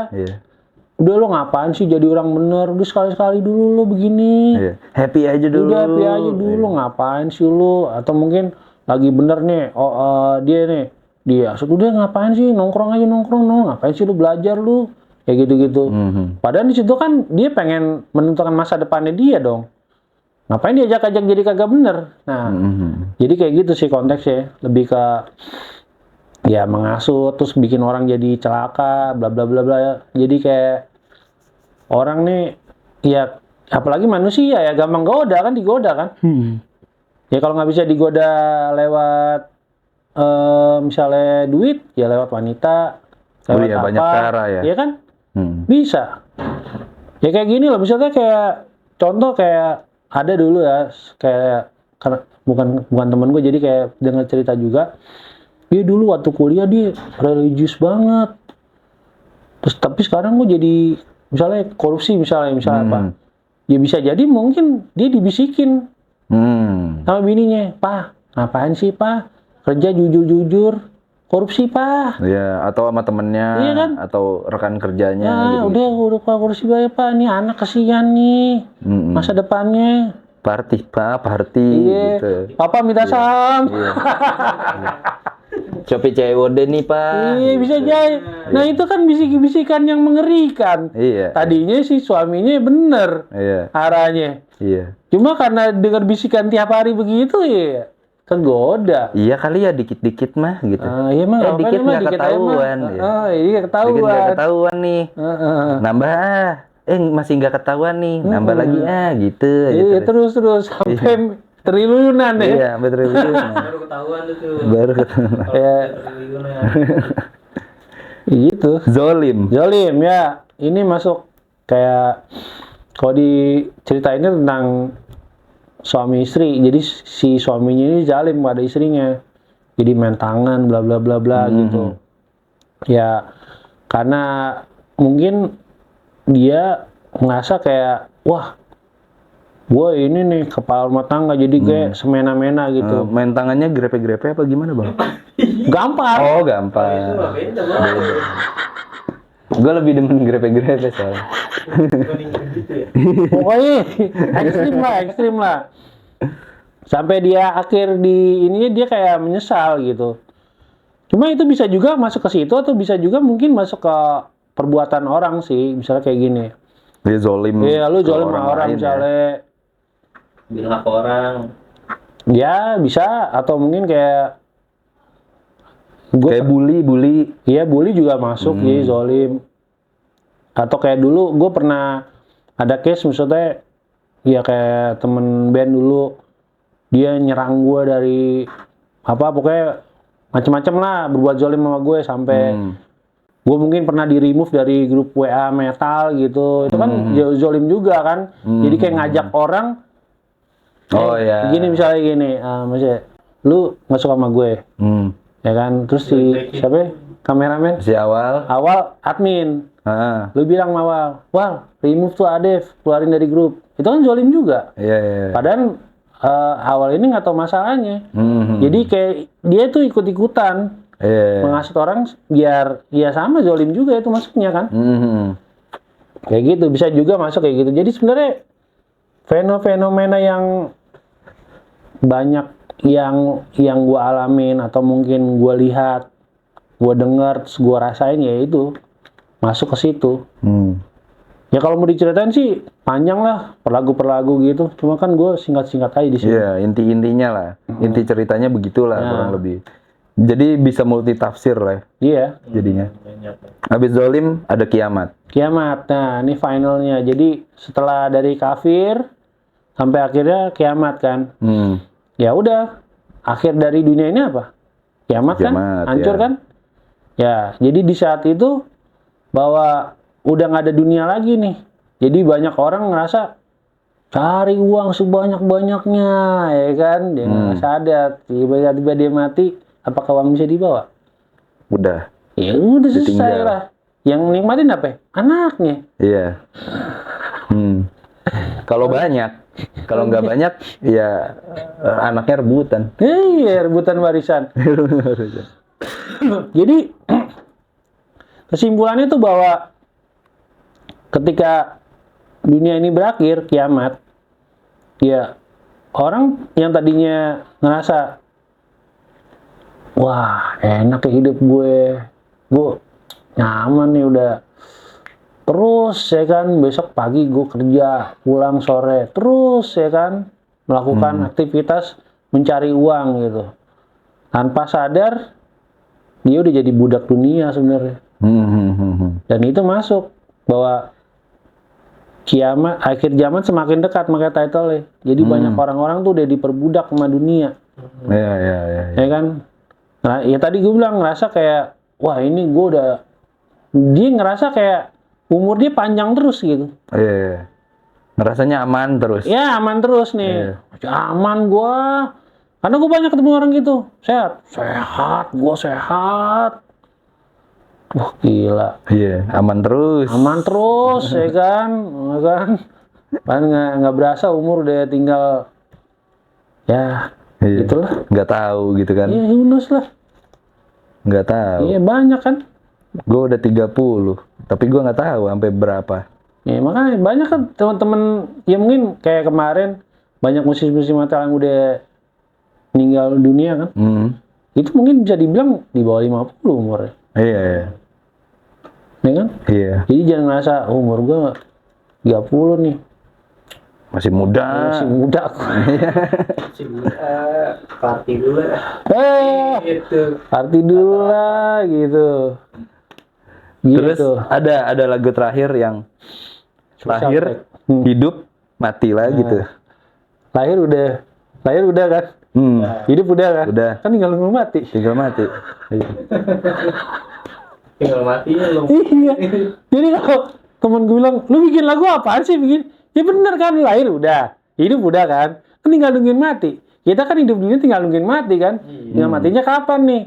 Udah lo ngapain sih jadi orang bener, udah sekali-sekali dulu lo begini. Happy aja dulu. Udah happy aja dulu, ngapain sih lo? Atau mungkin lagi bener nih, dia udah ngapain sih, nongkrong, ngapain sih lo belajar lo? Kayak gitu-gitu. Padahal di situ kan dia pengen menentukan masa depannya dia dong. Ngapain dia ajak-ajak jadi kagak bener? Nah, jadi kayak gitu sih konteksnya, lebih ke ya mengasut, terus bikin orang jadi celaka, bla bla bla bla. Jadi kayak orang nih, ya apalagi manusia ya gampang digoda kan. Ya kalau nggak bisa digoda lewat misalnya duit, ya lewat wanita, lewat apa? Banyak cara ya. Iya kan? Bisa. Ya kayak gini loh, misalnya kayak contoh kayak ada dulu ya, kayak karena bukan temen gue, jadi kayak dengar cerita juga. Dia dulu waktu kuliah dia religius banget. Terus tapi sekarang gue jadi misalnya korupsi misalnya apa. Ya bisa jadi mungkin dia dibisikin sama bininya, "Pak, ngapain sih, Pak? Kerja jujur-jujur, korupsi, Pak." Iya, atau sama temennya, iya kan? atau rekan kerjanya gitu. Udah Pak, korupsi Pak, nih anak kasihan nih. Masa depannya. Party gitu. Papa minta saham. Shopee COD nih, Pak. Iya, bisa jadi. Nah, itu kan bisik-bisikan yang mengerikan. Iya. Tadinya si suaminya bener arahnya. Iya. Cuma karena dengar bisikan tiap hari begitu ya kegoda. Iya kali ya, dikit-dikit mah gitu. Iya mah dikit nggak ketahuan. Iya ketahuan. Dikit nggak ketahuan nih. Nambah masih nggak ketahuan nih. Nambah lagi gitu. Iya terus sampai triliunan ya. Iya, sampai triliunan. Baru ketahuan tuh. Baru ketahuan. Ya. Triliunan. Gitu. Zolim ya. Ini masuk kayak kalau di cerita ini tentang suami istri. Jadi si suaminya ini zalim pada istrinya. Jadi main tangan bla bla bla bla gitu. Ya karena mungkin dia ngerasa kayak wah, gue ini nih kepala rumah tangga jadi kayak semena-mena gitu. Main tangannya grepe-grepe apa gimana, Bang? Gampang. Oh, gampang. Gue lebih demen grepe-grepe soalnya. Pokoknya ekstrim lah. Sampai dia akhir di ini dia kayak menyesal gitu. Cuma itu bisa juga masuk ke situ atau bisa juga mungkin masuk ke perbuatan orang sih, misalnya kayak gini. Dia zolim. Iya, lu ke zolim sama orang lain ya. misalnya. Bilang apa orang? Ya bisa atau mungkin kayak Kayak bully. iya bully juga masuk ya zolim. Atau kayak dulu gue pernah ada case maksudnya ya kayak temen band dulu dia nyerang gue dari apa pokoknya macam-macam lah berbuat zolim sama gue sampai gue mungkin pernah di remove dari grup WA metal gitu. Itu kan zolim juga kan. Jadi kayak ngajak orang Iya. gini misalnya gini, maksudnya lu nggak suka sama gue, ya kan? Terus si siapa? Ya? Kameramen. Si awal. Admin. Lu bilang sama Wal, remove tuh Adef, keluarin dari grup. Itu kan zolim juga. Iya. Padahal awal ini nggak tahu masalahnya. Jadi kayak dia tuh ikut-ikutan menghasut orang biar ya sama zolim juga itu masuknya kan. Kayak gitu bisa juga masuk kayak gitu. Jadi sebenarnya fenomena yang banyak yang gue alamin atau mungkin gue lihat, gue denger, terus gue rasain ya itu masuk ke situ. Ya kalau mau diceritain sih panjang lah per lagu gitu. Cuma kan gue singkat-singkat aja di sini. Iya, inti-intinya lah. Inti ceritanya begitulah kurang lebih. Jadi bisa multi tafsir lah. Iya. Jadinya. Habis zolim ada kiamat. Kiamat. Nah, ini finalnya. Jadi setelah dari kafir sampai akhirnya kiamat kan. Ya udah. Akhir dari dunia ini apa? Kiamat kan? Hancur kan? Ya, jadi di saat itu bahwa udah nggak ada dunia lagi nih. Jadi banyak orang ngerasa cari uang sebanyak-banyaknya, ya kan? Dia nggak sadar. Tiba-tiba dia mati, apakah uang bisa dibawa? Udah. Ya udah selesai lah. Yang nikmatin apa? Anaknya. Iya. Kalau banyak. Kalau nggak banyak, ya anaknya rebutan. Iya, rebutan warisan. Jadi kesimpulannya tuh bahwa ketika dunia ini berakhir, kiamat, ya orang yang tadinya ngerasa wah enak ya hidup gue nyaman nih udah terus ya kan besok pagi gue kerja pulang sore terus ya kan melakukan aktivitas mencari uang gitu tanpa sadar dia udah jadi budak dunia sebenarnya. Dan itu masuk bahwa kiamat akhir zaman semakin dekat makanya title-nya. Jadi banyak orang-orang tuh udah diperbudak sama dunia. Iya. Ya kan? Nah, ya tadi gue bilang ngerasa kayak wah ini gue udah dia ngerasa kayak umur dia panjang terus gitu. Iya. Ngerasanya aman terus. Ya aman terus nih. Aman gue. Karena gue banyak ketemu orang gitu. Sehat. Gue sehat. Wah gila. Iya, aman terus. Aman terus, ya kan? Kan nggak berasa umur udah tinggal ya gitulah. Nggak tahu gitu kan? Iya, hunus lah. Nggak tahu. Iya banyak kan? Gue udah 30, tapi gue nggak tahu sampai berapa. Ya makanya banyak kan teman-teman ya mungkin kayak kemarin banyak musisi-musisi metal yang udah meninggal dunia kan? Itu mungkin bisa dibilang di bawah 50 umurnya. Iya. Ya kan? Iya. Jadi jangan ngerasa umur gue 30 nih. Masih muda. Masih muda aku. Party dulu lah. Gitu. Party dulu lah gitu. Terus ada lagu terakhir yang lahir, hidup, mati lah gitu. Lahir udah kan? Hidup udah kan? Udah. Kan tinggal nunggu mati. Tinggal mati. Tinggal matinya lo. Iya. Jadi kalau temen gue bilang, lu bikin lagu apaan sih bikin? Ya bener kan, lahir udah, hidup udah kan? Kan tinggal nungguin mati. Kita kan hidup dunia tinggal nungguin mati kan? Tinggal matinya kapan nih?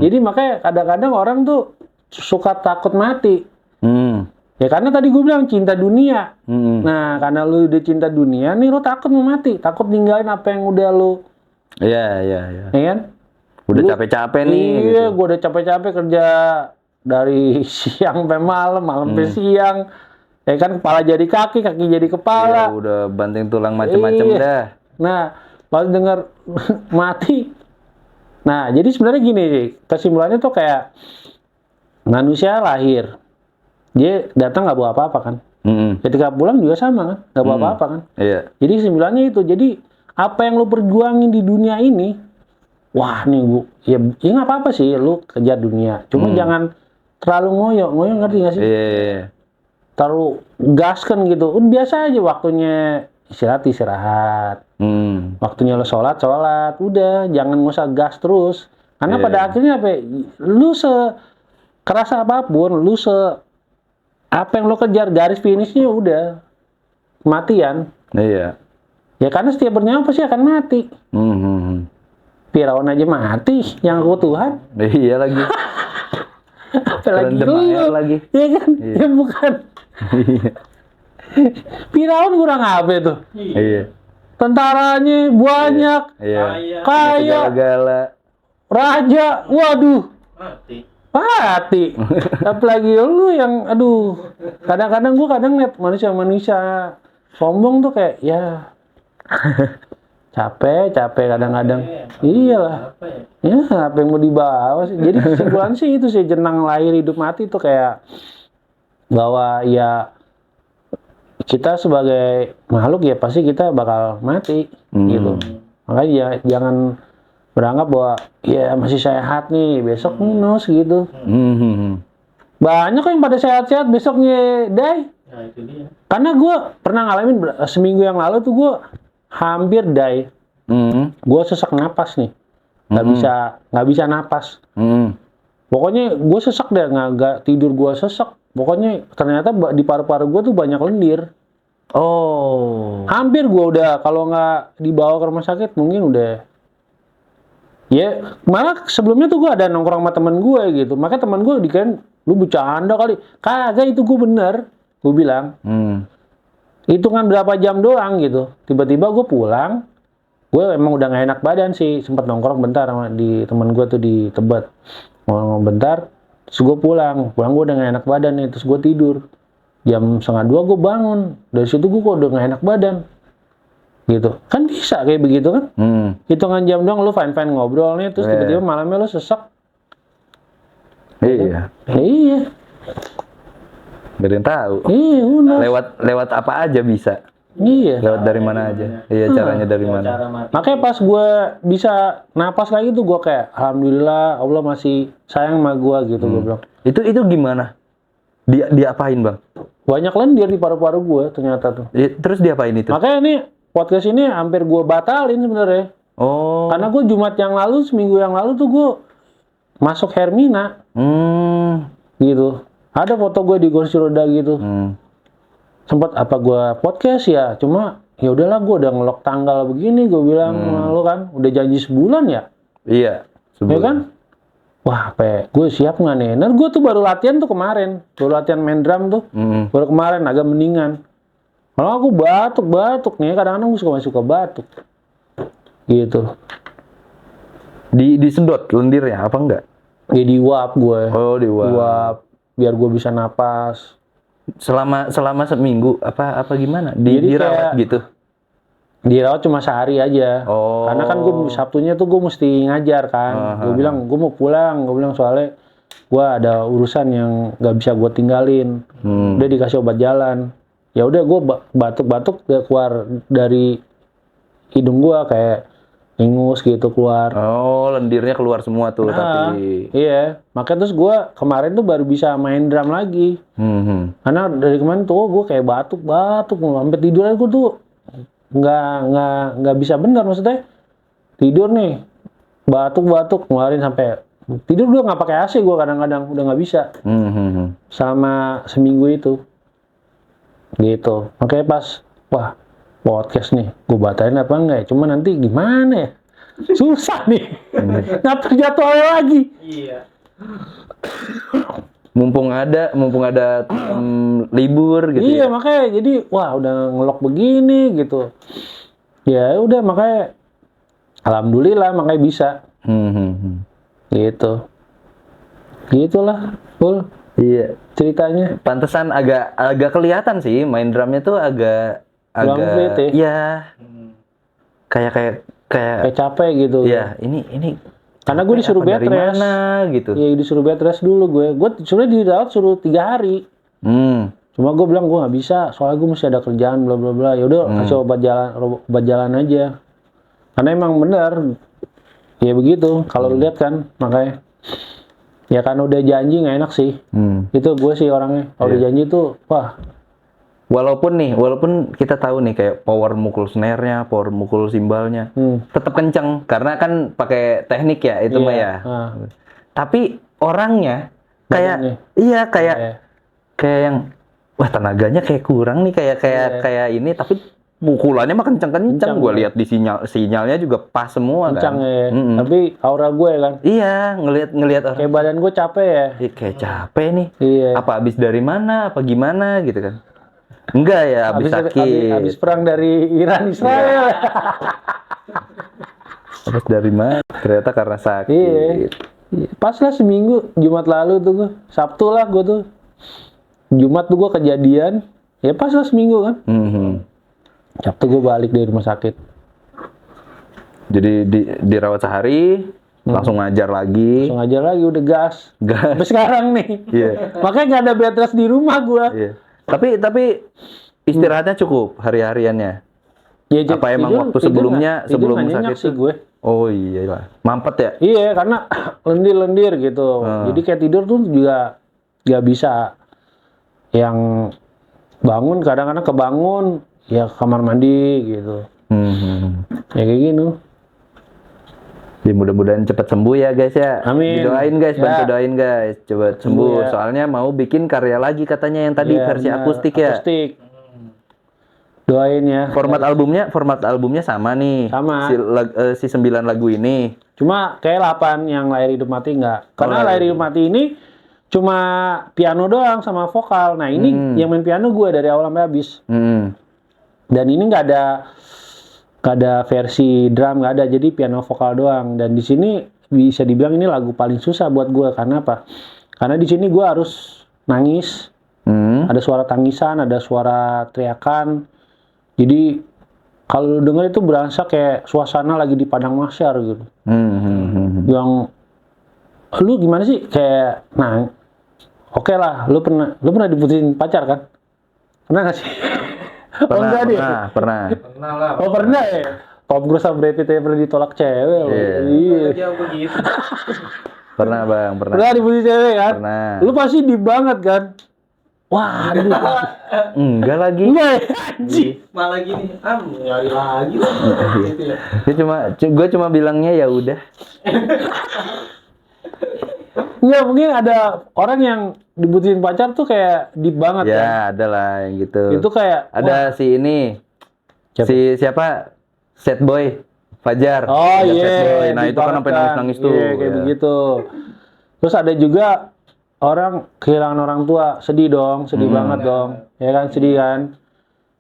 Jadi makanya kadang-kadang orang tuh suka takut mati. Ya karena tadi gue bilang cinta dunia. Nah karena lu udah cinta dunia nih lu takut mau mati. Takut ninggalin apa yang udah lu. Iya. Ya kan? Udah capek-capek nih. Iya gitu. gue udah capek-capek kerja dari siang sampai malam sampai siang. Ya kan kepala jadi kaki jadi kepala. Ya, udah banting tulang macem-macem dah. Nah pas dengar mati. Nah, jadi sebenarnya gini sih, kesimpulannya tuh kayak manusia lahir, dia datang nggak bawa apa-apa kan. Ketika pulang juga sama kan, nggak bawa apa-apa kan. Iya. Jadi kesimpulannya itu, jadi apa yang lu perjuangin di dunia ini, wah nih bu, ya nggak apa-apa sih, lu kejar dunia. Cuma jangan terlalu ngoyo ngerti nggak sih? Iya. Terlalu gaskan gitu. Biasa aja waktunya istirahat. Waktunya lo sholat, udah jangan usah gas terus. Karena pada akhirnya apa? Lu kerasa apapun, apa yang lo kejar garis finishnya udah kematian. Iya. Ya karena setiap bernyawa pasti akan mati. Firaun aja mati, yang aku Tuhan. Iya lagi. Apalagi Rendem lu. air lagi. Iya kan? Ya bukan. Firaun kurang apa itu? Iya. Tentaranya banyak, Iya. kaya, Segala-gala. raja, waduh, Mati. apalagi lu yang, aduh, kadang-kadang gue liat manusia sombong tuh kayak, ya, capek kadang-kadang, iyalah, Apa ya? ya apa yang mau dibawa sih, jadi kesimpulan sih itu sih, jenang lahir hidup mati tuh kayak, bahwa ya, kita sebagai makhluk ya pasti kita bakal mati gitu. Makanya ya jangan beranggap bahwa ya masih sehat nih, besok nus gitu. Banyak kok yang pada sehat-sehat besoknya die. Nah, itu dia. Karena gue pernah ngalamin seminggu yang lalu tuh gue hampir die. Gue sesak napas nih, nggak bisa napas. Pokoknya gue sesak deh, nggak tidur gue sesak. Pokoknya ternyata di paru-paru gue tuh banyak lendir. Oh. Hampir gue udah, kalau nggak dibawa ke rumah sakit mungkin udah. Ya, malah sebelumnya tuh gue ada nongkrong sama temen gue gitu. Makanya temen gue dikirain, lu bercanda kali. Kagak, itu gue bener. Gue bilang. Hitungan berapa jam doang gitu. Tiba-tiba gue pulang. Gue emang udah nggak enak badan sih. Sempet nongkrong bentar sama di temen gue tuh di Tebet. Ngomong bentar. Terus gue pulang gue udah gak enak badan nih, terus gue tidur. Jam 1:30 gue bangun. Dari situ gue kok udah gak enak badan. Gitu. Kan bisa kayak begitu kan? Hitungan jam doang lu fine-fine ngobrolnya, terus tiba-tiba malamnya lu sesak. Iya. Iya. Gak ada yang tahu. Iya, udah. Lewat apa aja bisa. Iya. Lewat dari mana aja. Iya, caranya dari mana. Cara mati. Makanya pas gue bisa napas lagi tuh gue kayak, alhamdulillah Allah masih sayang sama gue gitu gue bilang. Itu gimana? Diapain, Bang? Banyak lendir di paru-paru gue ternyata tuh. Terus diapain itu? Makanya nih podcast ini hampir gue batalin sebenarnya. Oh. Karena gue Jumat yang lalu, seminggu yang lalu tuh gue masuk Hermina. Gitu. Ada foto gue di kursi roda gitu. Sempet apa gue podcast ya, cuma ya udahlah gue udah ngelok tanggal begini, gue bilang sama lu kan, udah janji sebulan ya. Iya. Ya kan? Wah, gue siap nggak nih? Nah, gue tuh baru latihan tuh kemarin, baru latihan main drum tuh, baru kemarin agak mendingan. Kalau aku batuk nih, kadang-kadang gue suka batuk, gitu. Disedot lendirnya apa enggak? Ya diuap gue. Oh, Diuap, biar gue bisa napas. Selama seminggu apa gimana? Jadi Dirawat kayak, gitu. Dirawat cuma sehari aja. Oh. Karena kan gue Sabtunya tuh gue mesti ngajar kan. Gue bilang gue mau pulang. Gue bilang soalnya gue ada urusan yang nggak bisa gue tinggalin. Udah dikasih obat jalan. Ya udah gue batuk-batuk keluar dari hidung gue kayak ingus gitu keluar. Oh, lendirnya keluar semua tuh tapi. Iya. Makanya terus gue kemarin tuh baru bisa main drum lagi. Karena dari kemarin tuh gue kayak batuk sampai tidur aja gue tuh nggak bisa bener, maksudnya tidur nih batuk ngeluarin sampai tidur gue nggak pakai AC, gue kadang-kadang udah nggak bisa sama seminggu itu gitu. Makanya pas wah podcast nih gue batalin apa enggak ya, cuma nanti gimana ya, susah nih ngatur jadwalnya lagi. Iya. Mumpung ada libur gitu. Iya, ya. makanya jadi wah udah ngelok begini gitu. Ya udah makanya alhamdulillah makanya bisa. Gitu. Gitulah, full. Iya. Ceritanya. Pantesan agak kelihatan sih main drumnya tuh agak Fluid ya? iya. Kayak capek gitu. Iya, ini Karena gue disuruh apa, dari bed rest. mana gitu. Iya, disuruh bed rest dulu gue. Gue sebenarnya dirawat suruh 3 hari. Cuma gue bilang gue nggak bisa, soalnya gue masih ada kerjaan bla bla bla. Ya udah kasih obat jalan aja. Karena emang benar, ya begitu. Kalau lihat kan, makanya. Ya kan udah janji nggak enak sih. Itu gue sih orangnya. Kalau udah janji tuh, wah. Walaupun kita tahu nih kayak power mukul snare-nya, power mukul simbalnya, tetap kenceng karena kan pakai teknik ya itu mah ya. Tapi orangnya kayak kayak yang wah tenaganya kayak kurang nih kayak ini tapi pukulannya mah kenceng-kenceng. Gue lihat di sinyalnya juga pas semua kencang kan. Ya. Tapi aura gue kan. Iya, ngelihat orang. Kayak badan gue capek ya. Kayak capek nih. Iya. Apa habis dari mana? Apa gimana gitu kan? Enggak ya, habis sakit. Habis perang dari Iran Israel. Habis dari mana? Ternyata karena sakit. Iya. Pas lah seminggu, Jumat lalu tuh gue. Sabtu lah gue tuh. Jumat tuh gue kejadian. Ya pas lah seminggu kan. Sabtu gue balik dari rumah sakit. Jadi dirawat sehari, langsung ngajar lagi. Langsung ngajar lagi, udah gas. Sampai sekarang nih. Iya. Makanya nggak ada bed rest di rumah gue. Iya. Tapi istirahatnya cukup hari-hariannya. Ya, apa emang waktu sebelum sakit sih gue. Oh iya lah. Mampet ya? Iya, karena lendir-lendir gitu. Jadi kayak tidur tuh juga nggak bisa. Yang bangun kadang-kadang kebangun ya kamar mandi gitu. Ya kayak gitu. Ya mudah-mudahan cepat sembuh ya guys ya. Amin. Didoain guys, Ya. bantu doain guys. Coba sembuh. Ya. Soalnya mau bikin karya lagi katanya yang tadi versi benar. akustik ya. Akustik. Doain ya. Format albumnya sama nih. Sama. Si 9 lagu ini. Cuma kayak 8 yang Lahir Hidup Mati enggak. Karena Lahir Hidup Mati ini cuma piano doang sama vokal. Nah, ini yang main piano gue dari awal sampai habis. Dan ini nggak ada versi drum, nggak ada, jadi piano vokal doang. Dan di sini bisa dibilang ini lagu paling susah buat gue. Karena apa? Karena di sini gue harus nangis, ada suara tangisan, ada suara teriakan. Jadi kalau lu denger itu berasa kayak suasana lagi di padang mahsyar gitu. Yang lu gimana sih kayak, nah, oke lah, lu pernah diputusin pacar kan? Pernah nggak sih? Pernah. Kenal lah. Oh pernah ya? Tom Cruise sama Brad Pitt pernah ditolak cewek loh. Iya. Jauh begitu. Pernah bang, pernah. Pernah diputusin cewek kan? Pernah. Lu pasti deep banget kan? Wah, aduh. Enggak lagi. Enggak ya? Anjing. Malah gini, nyari lagi lah. Gitu ya. Gue cuma bilangnya ya udah. Enggak, mungkin ada orang yang dibutuhin pacar tuh kayak deep banget kan? Ya, ada lah yang gitu. Itu kayak ada si ini. Siapa? Sad Boy. Fajar. Oh Ada iya. Sad Boy. Nah, deep itu kan banget sampai nangis-nangis tuh. Iya, kayak begitu. Terus ada juga orang kehilangan orang tua, sedih banget dong. Ya kan, sedih kan?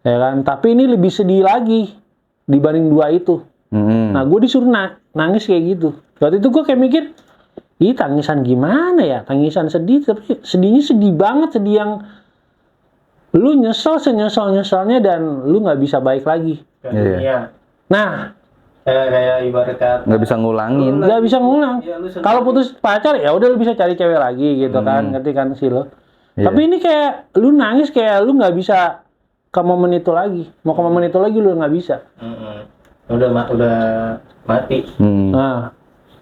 Ya kan? Tapi ini lebih sedih lagi dibanding dua itu. Nah, gue disuruh nangis kayak gitu. Waktu itu gue kayak mikir, ih tangisan gimana ya? Tangisan sedih, tapi sedihnya sedih banget, sedih yang lu nyesel senyesal-nyesalnya dan lu nggak bisa baik lagi. Iya. Nah, Kayak ibarat kata Nggak bisa ngulangin. nggak bisa ngulang. Iya, lu sendiri. Kalau putus pacar ya udah lu bisa cari cewek lagi gitu kan, ngerti kan sih lo. Iya. Tapi ini kayak lu nangis kayak lu nggak bisa ke momen itu lagi. Mau ke momen itu lagi lu nggak bisa. Udah mati. Nah,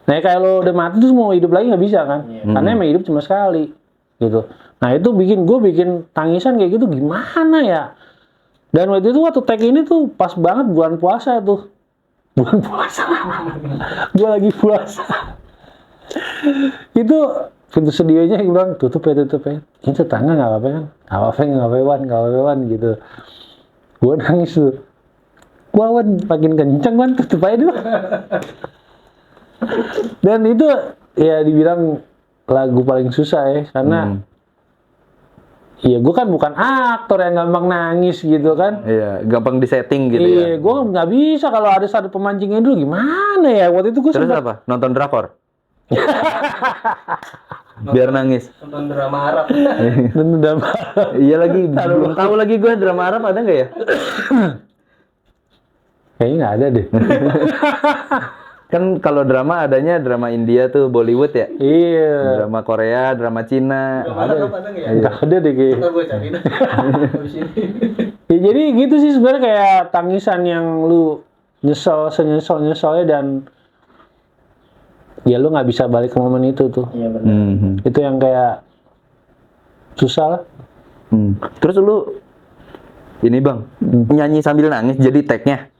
kayak lo udah mati terus mau hidup lagi nggak bisa kan? Iya. Karena emang hidup cuma sekali gitu. Nah itu bikin tangisan kayak gitu gimana ya? Dan waktu tag ini tuh pas banget bulan puasa tuh. Bulan puasa. Gue lagi puasa. Itu pintu studionya yang bilang tutup ya. Ini tetangga nggak apa-apa kan? Nggak apa-apa gitu. Gue nangis tuh. Gue makin kenceng kan, tutup aja dulu. Dan itu ya dibilang lagu paling susah ya, karena iya gue kan bukan aktor yang gampang nangis gitu kan. Iya, gampang disetting gitu Iya, ya. gue nggak bisa kalau ada satu pemancingnya dulu gimana ya? Waktu itu gue Terus apa? Nonton drakor? Biar nangis. Nonton drama Arab. Iya lagi, belum tahu lagi gue drama Arab ada nggak ya? Kayaknya nggak ada deh. Kan kalau drama adanya drama India tuh Bollywood ya. Iya. Drama Korea, drama Cina. Ada ya? Nggak ada deh kayaknya. Ntar gue cari dah. Habis ini. Ya, jadi gitu sih sebenarnya, kayak tangisan yang lu nyeselnya dan ya lu nggak bisa balik ke momen itu tuh. Iya benar. Itu yang kayak susah lah. Terus lu ini bang nyanyi sambil nangis jadi tag-nya.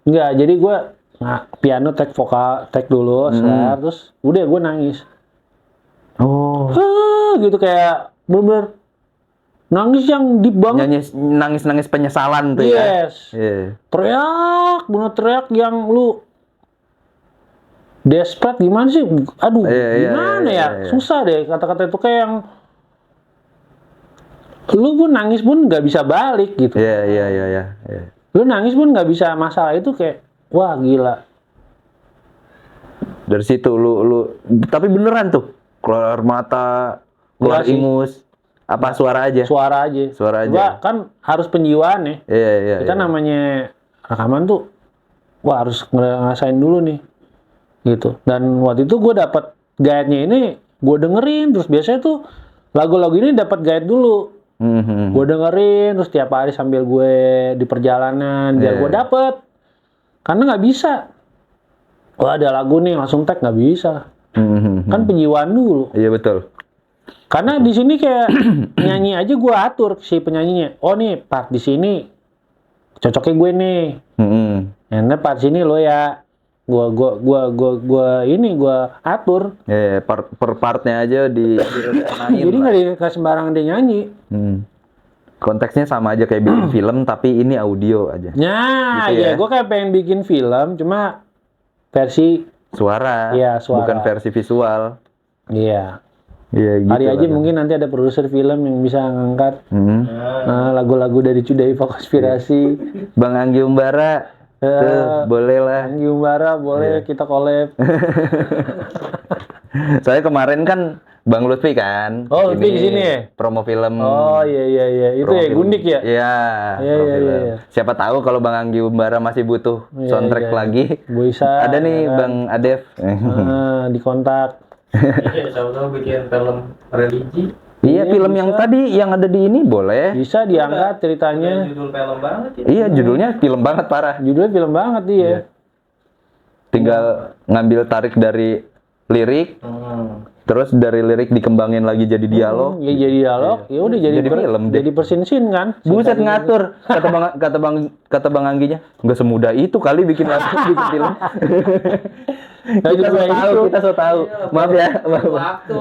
Enggak, jadi gue piano tag vokal, tag dulu, selar, terus udah gue nangis. Oh. Gitu kayak bener-bener nangis yang deep banget. Nyanyi nangis penyesalan tuh ya. Yes. Iya. Teriak, bener teriak yang lu desperate gimana sih? Aduh, Iya, gimana iya. ya? Susah deh kata-kata itu, kayak yang lu pun nangis pun nggak bisa balik gitu. Iya. Lu nangis pun nggak bisa, masalah itu kayak wah gila. Dari situ lu tapi beneran tuh keluar mata, keluar Enggak sih. ingus, apa suara aja? Suara aja. Suara aja. Gua kan harus penjiwaan ya. Iya. Kita namanya rekaman tuh, wah harus ngerasain dulu nih, gitu. Dan waktu itu gue dapat guide-nya ini, gue dengerin terus. Biasanya tuh lagu-lagu ini dapat guide dulu, gue dengerin terus tiap hari sambil gue di perjalanan biar gue dapet. Karena nggak bisa, wah ada lagu nih langsung tag, nggak bisa. Kan penjiwaan dulu. Iya betul. Karena di sini kayak nyanyi aja gue atur si penyanyinya. Oh nih part di sini cocoknya gue nih. Nah part sini lo ya. Gua atur. Iya, per partnya aja direncanain. Jadi nggak sembarangan dia nyanyi. Konteksnya sama aja kayak bikin film tapi ini audio aja. Nah, Gitu ya? gue kayak pengen bikin film, cuma versi Suara. Iya, suara. Bukan versi visual. iya. Iya gitu. Hari aja lah. mungkin nanti ada produser film yang bisa ngangkat lagu-lagu dari Cuda Iva Konspirasi. Bang Anggi Umbara, tuh boleh lah. Anggi Umbara boleh kita collab. Soalnya kemarin kan Bang Lutfi kan. Oh, Lutfi di sini ya? Promo film. Oh iya. Itu Promo ya film. Gundik ya? Iya. Iya, promo iya, film. iya. Siapa tahu kalau Bang Anggi Umbara masih butuh Iya, soundtrack iya. lagi. Bisa. Ada nih ya kan? Bang Adef. Di kontak. Iya, tahu-tahu bikin film religi. Iya, film yang tadi yang ada di ini boleh. Bisa diangkat ceritanya. Judul film banget ya. Iya, judulnya film banget parah. Judulnya film banget dia. Tinggal ngambil tarik dari lirik, terus dari lirik dikembangin lagi jadi dialog. Ya jadi dialog, ya udah jadi film deh. jadi persin-sin kan. Buset ngatur, kata bang Angginya, nggak semudah itu kali bikin bikin film. Kita so tahu. Maaf ya. Waktu.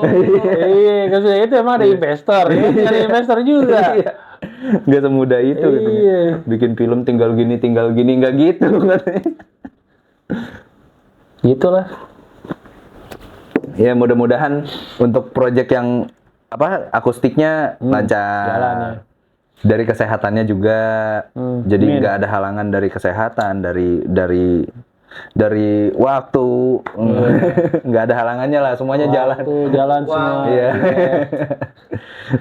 Iya, kan sudah itu emang ada investor. Ada investor juga. Nggak semudah itu katanya. Iya. Bikin film tinggal gini nggak gitu katanya. Gitulah. Ya mudah-mudahan untuk project yang akustiknya lancar. Jalan ya. Dari kesehatannya juga, jadi amin. nggak ada halangan dari kesehatan, dari waktu, nggak ada halangannya lah, semuanya jalan. Jalan semua. Iya.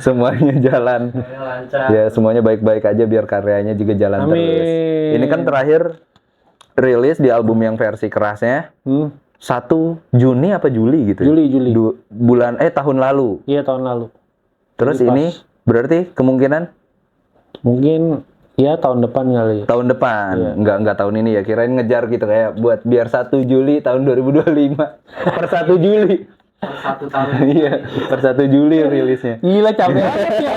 Semuanya jalan. Semuanya lancar. Ya semuanya baik-baik aja biar karyanya juga jalan Amin. terus. Ini kan terakhir rilis di album yang versi kerasnya 1 Juni apa Juli gitu. Juli. Tahun lalu. Iya, tahun lalu. Terus Jadi ini berarti kemungkinan Mungkin ya tahun depan kali. tahun depan. Iya. Enggak tahun ini ya. Kirain ngejar gitu kayak buat biar 1 Juli tahun 2025. Per 1 Juli. Per 1 tahun. Iya, per 1 Juli rilisnya. Gila capek banget ya.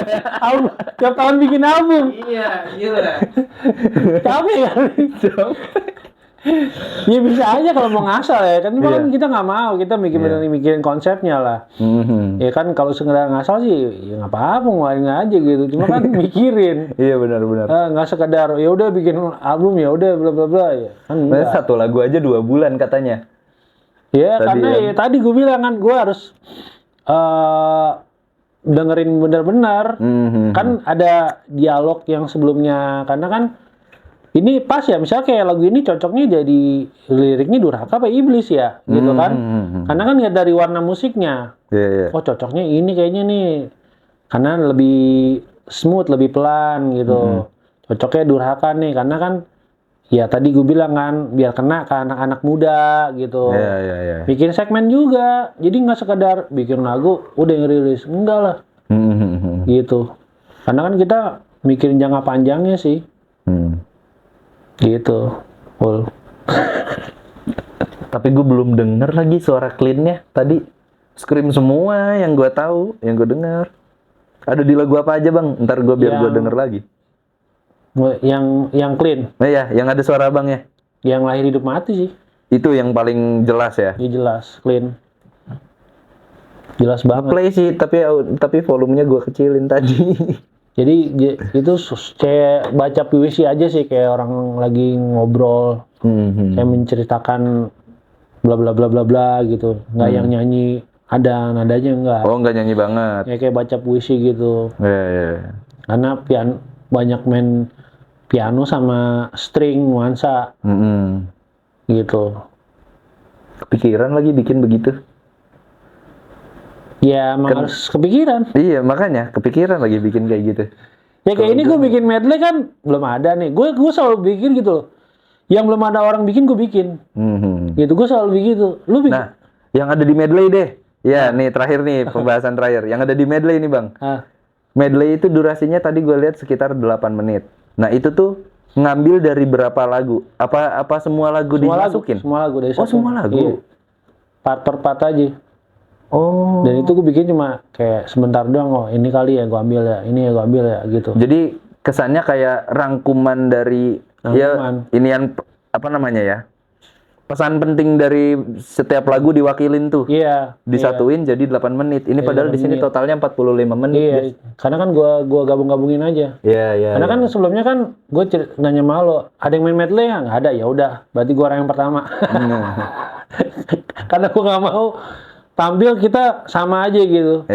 Tiap tahun bikin album. Iya, gila. Capek kali. Ya bisa aja kalau mau ngasal ya. Kan Iya. kita nggak mau. Kita mikirin konsepnya lah. Ya kan kalau sekedar ngasal sih ya nggak apa-apa, ngeluarin aja gitu. Cuma kan mikirin. Iya benar-benar. Nggak sekedar ya udah bikin album ya udah bla bla bla ya. Kan enggak. Satu lagu aja 2 bulan katanya. Ya Tadi karena ya. ya, tadi gue bilang kan gue harus dengerin benar-benar. Kan ada dialog yang sebelumnya, karena kan ini pas ya, misalnya kayak lagu ini cocoknya jadi liriknya durhaka apa iblis ya, gitu kan? Karena kan ya dari warna musiknya, Iya. oh cocoknya ini kayaknya nih, karena lebih smooth, lebih pelan gitu. Cocoknya durhaka nih, karena kan ya tadi gue bilang kan, biar kena ke anak-anak muda gitu. Iya. Bikin segmen juga, jadi nggak sekedar bikin lagu udah ngerilis, enggak lah gitu. Karena kan kita mikirin jangka panjangnya sih, gitu. Full. Tapi gue belum denger lagi suara clean-nya tadi. Scream semua yang gue tahu, yang gue denger. Ada di lagu apa aja bang? Ntar gue biar gue denger lagi. Yang clean, Nah ya, yang ada suara abangnya. yang lahir hidup mati sih. Itu yang paling jelas ya. Dia jelas, clean. Jelas banget. Play sih, tapi volumenya gue kecilin tadi. Jadi itu kayak baca puisi aja sih, kayak orang lagi ngobrol, kayak menceritakan bla bla bla bla bla gitu. Nggak yang nyanyi ada nadanya, enggak. Oh, nggak nyanyi banget. Ya kayak baca puisi gitu. Iya. Karena banyak main piano sama string nuansa gitu. Kepikiran lagi bikin begitu. Ya emang harus kepikiran. Iya, makanya kepikiran lagi bikin kayak gitu. Ya kayak ini gue bikin medley kan belum ada nih. Gue selalu bikin gitu loh. Yang belum ada orang bikin gue bikin. Gitu, gue selalu begitu. Lu bikin. Nah, yang ada di medley deh. Ya, nih terakhir nih pembahasan terakhir. Yang ada di medley ini, Bang. Medley itu durasinya tadi gue lihat sekitar 8 menit. Nah, itu tuh ngambil dari berapa lagu? Apa semua lagu dimasukin? Semua lagu dari Oh, satu. semua lagu. Iya. Part per part aja. Oh. Dan itu gue bikin cuma kayak sebentar doang. Oh, ini kali ya gue ambil ya, ini ya gue ambil ya gitu. Jadi kesannya kayak rangkuman dari ya inian apa namanya ya? Pesan penting dari setiap lagu diwakilin tuh. Iya. Disatuin jadi 8 menit. Ini padahal di sini totalnya 45 menit. Iya. Karena kan gua gabung-gabungin aja. Iya. Karena kan sebelumnya kan gue nanya sama lo, ada yang main medley ya? Nggak ada, ya udah. Berarti gua orang yang pertama. Karena gua nggak mau tampil kita sama aja gitu.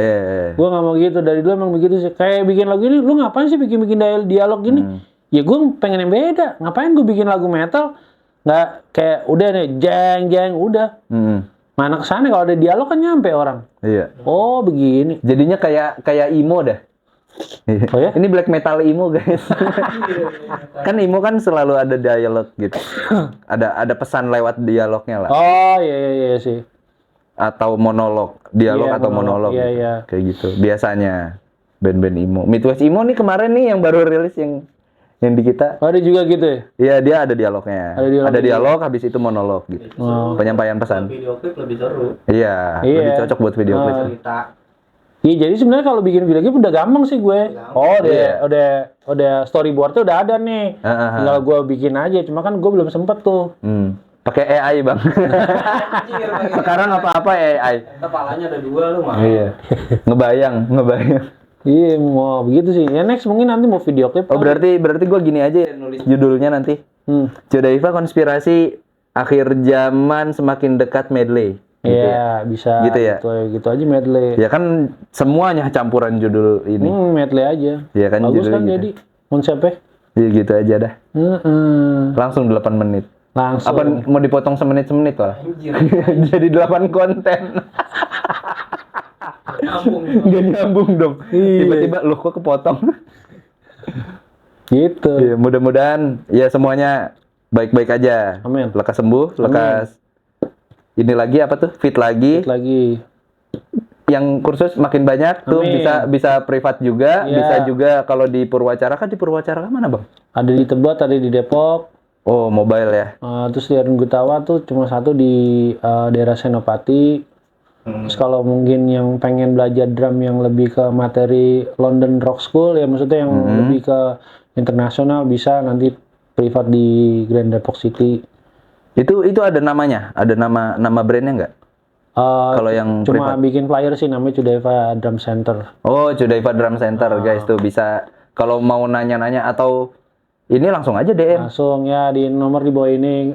Gua nggak mau gitu, dari dulu emang begitu sih. Kayak bikin lagu ini, lu ngapain sih bikin dialog gini? Ya gua pengen yang beda. Ngapain gua bikin lagu metal? Nggak kayak udah nih jeng udah. Mana kesana kalau ada dialog kan nyampe orang. Iya. Oh begini. Jadinya kayak emo dah. Oh ya? Ini black metal emo guys. Kan emo kan selalu ada dialog gitu. ada pesan lewat dialognya lah. Oh iya sih. Atau monolog, dialog atau monolog. Iya, gitu. iya. Kayak gitu. Biasanya band-band emo. Midwest emo nih kemarin nih yang baru rilis yang di kita. Oh, ada juga gitu ya? Iya, dia ada dialognya. Ada dialog habis itu monolog gitu. Penyampaian pesan. Video klip lebih seru. Iya, lebih cocok buat video klip. Iya, jadi sebenarnya kalau bikin video klip udah gampang sih gue. Oh, udah storyboardnya udah ada nih. Tinggal gue bikin aja, cuma kan gue belum sempet tuh. Pakai AI, Bang. Sekarang apa-apa AI. Kepalanya ada 2 lu mah. Iya. Ngebayang. Iya, mau begitu sih. Ya next mungkin nanti mau video klip. Oh, berarti gue gini aja ya nulis judulnya nanti. Cudaiva konspirasi akhir zaman semakin dekat medley. Iya, bisa. Gitu ya. Gitu aja medley. Ya kan semuanya campuran judul ini. Medley aja. Iya kan bagus judulnya kan gitu. Jadi konsepnya. Iya gitu aja dah. Langsung 8 menit. Langsung. Apa mau dipotong semenit-semenit lah? Jadi 8 konten. Nggak nyambung dong. Tiba-tiba loh kok kepotong. Gitu. Iya, mudah-mudahan ya semuanya baik-baik aja. Amin. Lekas sembuh, lekas ini lagi apa tuh? Fit lagi. Yang kursus makin banyak tuh bisa privat juga, bisa juga kalau di Purwacaraka. Di Purwacaraka mana, Bang? Ada di Tebet, ada di Depok. Oh, mobile ya. Terus di Gutawa tuh cuma satu di daerah Senopati. Terus kalau mungkin yang pengen belajar drum yang lebih ke materi London Rock School ya, maksudnya yang lebih ke internasional, bisa nanti privat di Grand Depok City. Itu ada namanya? Ada nama brandnya nggak? Kalau yang cuma privat? bikin flyer sih, namanya Cudaiva Drum Center. Oh, Cudaiva Drum Center guys, tuh bisa kalau mau nanya-nanya atau ini langsung aja DM. Langsung ya di nomor di bawah ini.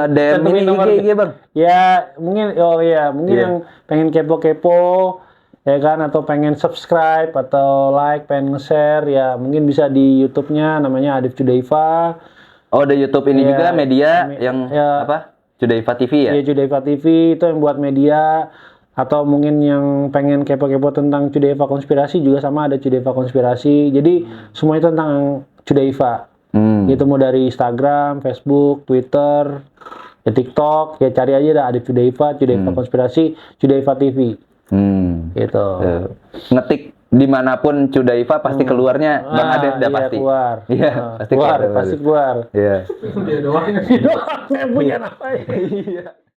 DM ini IG Bang. Ya mungkin yang pengen kepo-kepo ya kan, atau pengen subscribe atau like, pengen share ya mungkin bisa di YouTube-nya namanya Adif Cudaiva. Oh, ada YouTube ini juga media yang apa? Cudaiva TV ya? Iya, Cudaiva TV itu yang buat media. Atau mungkin yang pengen kepo-kepo tentang Cudaiva konspirasi juga sama, ada Cudaiva konspirasi. Jadi semua itu tentang Cudaiva. Itu mau dari Instagram, Facebook, Twitter, ya TikTok, ya cari aja dah Adit Cudaiva Konspirasi, Cudaiva TV. Gitu. Ngetik dimanapun Cudaiva pasti keluarnya Bang Ades udah pasti. Keluar. Iya, pasti keluar, keluar. pasti keluar. Iya. Dia doang. Dia doang yang punya nama. Iya.